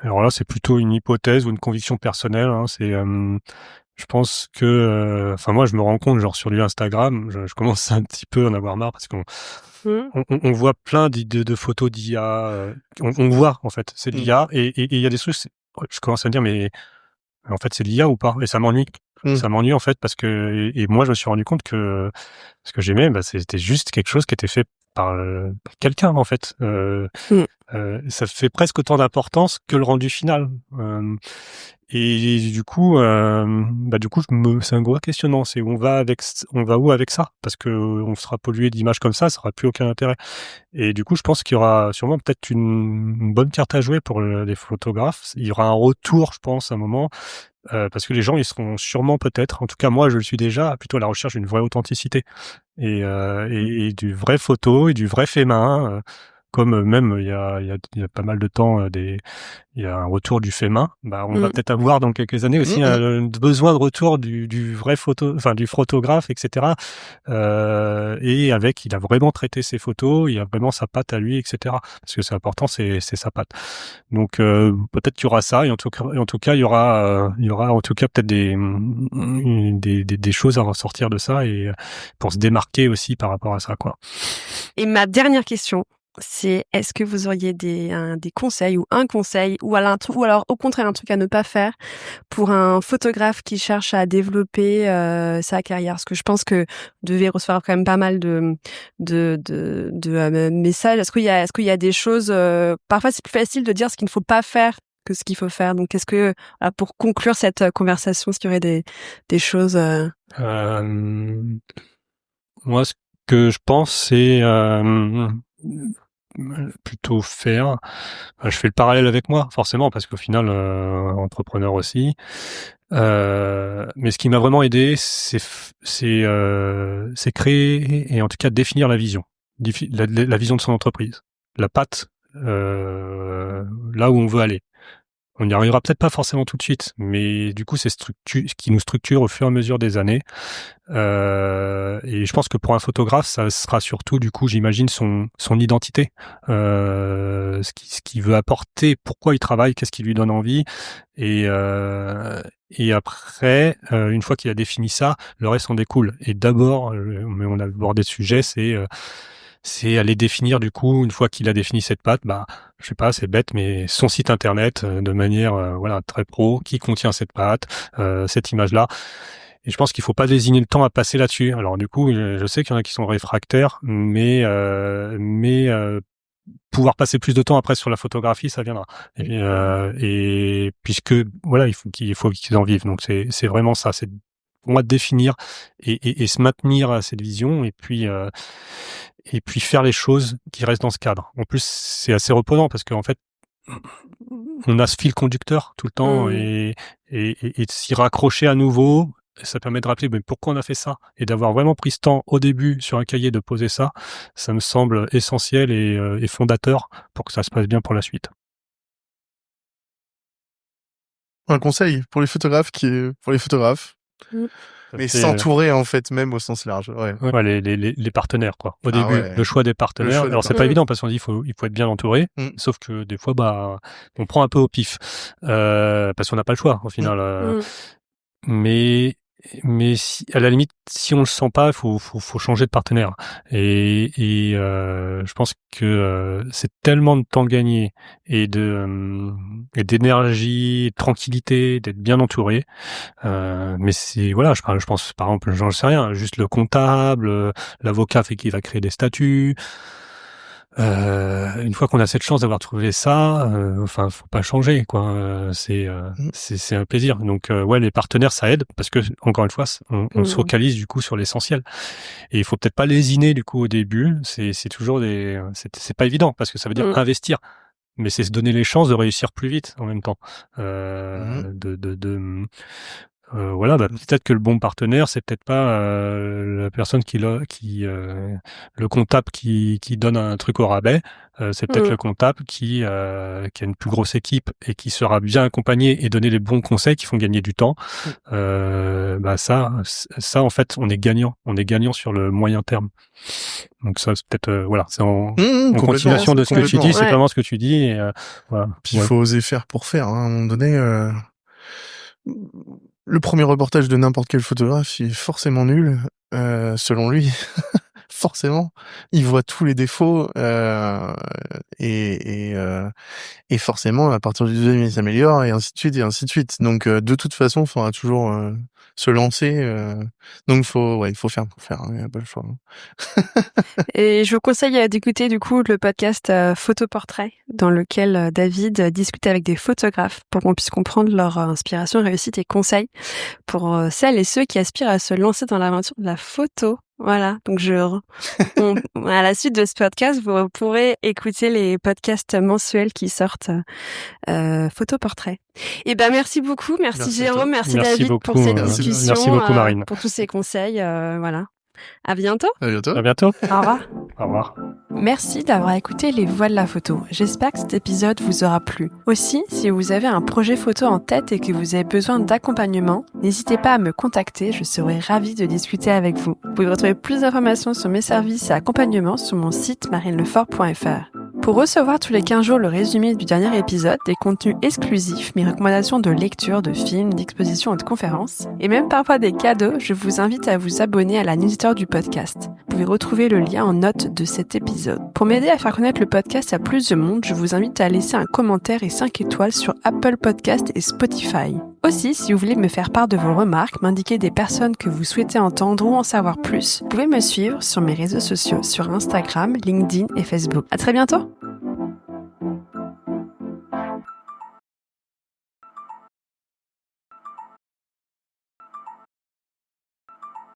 alors là, c'est plutôt une hypothèse ou une conviction personnelle. Hein, je pense que, moi, je me rends compte, genre sur Instagram, je commence un petit peu à en avoir marre parce qu'on voit plein de photos d'IA. On voit en fait, c'est de l'IA et il y a des trucs. Je commence à me dire mais en fait c'est de l'IA ou pas? Et ça m'ennuie Ça m'ennuie en fait parce que et moi je me suis rendu compte que ce que j'aimais, c'était juste quelque chose qui était fait par quelqu'un en fait. Ça fait presque autant d'importance que le rendu final. Et du coup, c'est un gros questionnement. C'est on va où avec ça? Parce que on sera pollué d'images comme ça aura plus aucun intérêt. Et du coup, je pense qu'il y aura sûrement peut-être une bonne carte à jouer pour les photographes. Il y aura un retour, je pense, à un moment, parce que les gens, ils seront sûrement peut-être, en tout cas moi, je le suis déjà, plutôt à la recherche d'une vraie authenticité et du vrai photo et du vrai fait main. Comme même il y a pas mal de temps il y a un retour du fait main. On va peut-être avoir dans quelques années aussi un besoin de retour du vrai du photographe, etc. Et il a vraiment traité ses photos, il a vraiment sa patte à lui, etc. Parce que c'est important, c'est sa patte. Donc peut-être qu'il y aura ça, et en tout cas il y aura en tout cas peut-être des choses à ressortir de ça et pour se démarquer aussi par rapport à ça, quoi. Et ma dernière question, c'est est-ce que vous auriez des conseils ou un conseil ou alors au contraire un truc à ne pas faire pour un photographe qui cherche à développer sa carrière? Parce que je pense que vous devez recevoir quand même pas mal de messages. Est-ce qu'il y a des choses parfois c'est plus facile de dire ce qu'il ne faut pas faire que ce qu'il faut faire. Donc est-ce que pour conclure cette conversation, est-ce qu'il y aurait des choses Moi, ce que je pense, c'est plutôt faire. Je fais le parallèle avec moi, forcément, parce qu'au final, entrepreneur aussi. Mais ce qui m'a vraiment aidé, c'est créer et en tout cas définir la vision, la vision de son entreprise, la patte, là où on veut aller. On n'y arrivera peut-être pas forcément tout de suite, mais du coup, c'est ce qui nous structure au fur et à mesure des années. Et je pense que pour un photographe, ça sera surtout, du coup, j'imagine son identité, ce qu'il veut apporter, pourquoi il travaille, qu'est-ce qui lui donne envie. Et après, une fois qu'il a défini ça, le reste en découle. Et d'abord, mais on a abordé le sujet, c'est aller définir, du coup, une fois qu'il a défini cette patte, je sais pas, c'est bête, mais son site internet de manière très pro, qui contient cette patte, cette image-là. Et je pense qu'il faut pas désigner le temps à passer là-dessus. Alors du coup, je sais qu'il y en a qui sont réfractaires, mais pouvoir passer plus de temps après sur la photographie, ça viendra. Et puisque voilà, il faut qu'ils en vivent. Donc c'est vraiment ça, c'est pour moi de définir et se maintenir à cette vision et puis faire les choses qui restent dans ce cadre. En plus, c'est assez reposant parce qu'en fait, on a ce fil conducteur tout le temps et de s'y raccrocher à nouveau, ça permet de rappeler pourquoi on a fait ça et d'avoir vraiment pris ce temps au début sur un cahier de poser ça me semble essentiel et fondateur pour que ça se passe bien pour la suite. Un conseil pour les photographes mais s'entourer en fait, même au sens large. Les partenaires, quoi. Au début, le choix des partenaires. Alors c'est pas évident parce qu'on dit il faut être bien entouré. Sauf que des fois, on prend un peu au pif parce qu'on n'a pas le choix au final. Mais si, à la limite, si on le sent pas, il faut changer de partenaire. Et je pense que c'est tellement de temps gagné et d'énergie, de tranquillité, d'être bien entouré. Mais c'est je pense par exemple, j'en sais rien, juste le comptable, l'avocat qui va créer des statuts. Une fois qu'on a cette chance d'avoir trouvé ça, faut pas changer, quoi. C'est un plaisir. Donc les partenaires ça aide parce que encore une fois, on se focalise du coup sur l'essentiel. Et il faut peut-être pas lésiner du coup au début. C'est toujours c'est pas évident parce que ça veut dire investir. Mais c'est se donner les chances de réussir plus vite en même temps. Peut-être que le bon partenaire, c'est peut-être pas la personne le comptable qui donne un truc au rabais. C'est peut-être le comptable qui a une plus grosse équipe et qui sera bien accompagné et donner les bons conseils qui font gagner du temps. Ça en fait, on est gagnant. On est gagnant sur le moyen terme. Donc ça, c'est peut-être c'est en continuation de ce que tu dis. C'est vraiment ce que tu dis. Et, Puis il faut oser faire pour faire. À un moment donné. Le premier reportage de n'importe quel photographe il est forcément nul, selon lui. forcément, il voit tous les défauts et forcément, à partir du deuxième, il s'améliore et ainsi de suite et ainsi de suite. Donc, de toute façon, il faudra toujours se lancer. Donc, il faut faire, il n'y a pas le choix. Et je vous conseille d'écouter du coup le podcast Photoportrait, dans lequel David discute avec des photographes pour qu'on puisse comprendre leur inspiration, réussite et conseils pour celles et ceux qui aspirent à se lancer dans l'aventure de la photo. Voilà, donc à la suite de ce podcast, vous pourrez écouter les podcasts mensuels qui sortent Photoportrait. Et ben merci beaucoup, merci Jérôme, merci David beaucoup, pour cette discussion, merci beaucoup Marine, pour tous ces conseils. Voilà, à bientôt. À bientôt. À bientôt. Au revoir. Au revoir. Merci d'avoir écouté Les Voix de la photo. J'espère que cet épisode vous aura plu. Aussi, si vous avez un projet photo en tête et que vous avez besoin d'accompagnement, n'hésitez pas à me contacter, je serai ravie de discuter avec vous. Vous pouvez retrouver plus d'informations sur mes services et accompagnements sur mon site marinelefort.fr. Pour recevoir tous les 15 jours le résumé du dernier épisode, des contenus exclusifs, mes recommandations de lecture, de films, d'expositions et de conférences, et même parfois des cadeaux, je vous invite à vous abonner à la newsletter du podcast. Vous pouvez retrouver le lien en note de cet épisode. Pour m'aider à faire connaître le podcast à plus de monde, je vous invite à laisser un commentaire et 5 étoiles sur Apple Podcast et Spotify. Aussi, si vous voulez me faire part de vos remarques, m'indiquer des personnes que vous souhaitez entendre ou en savoir plus, vous pouvez me suivre sur mes réseaux sociaux, sur Instagram, LinkedIn et Facebook. À très bientôt!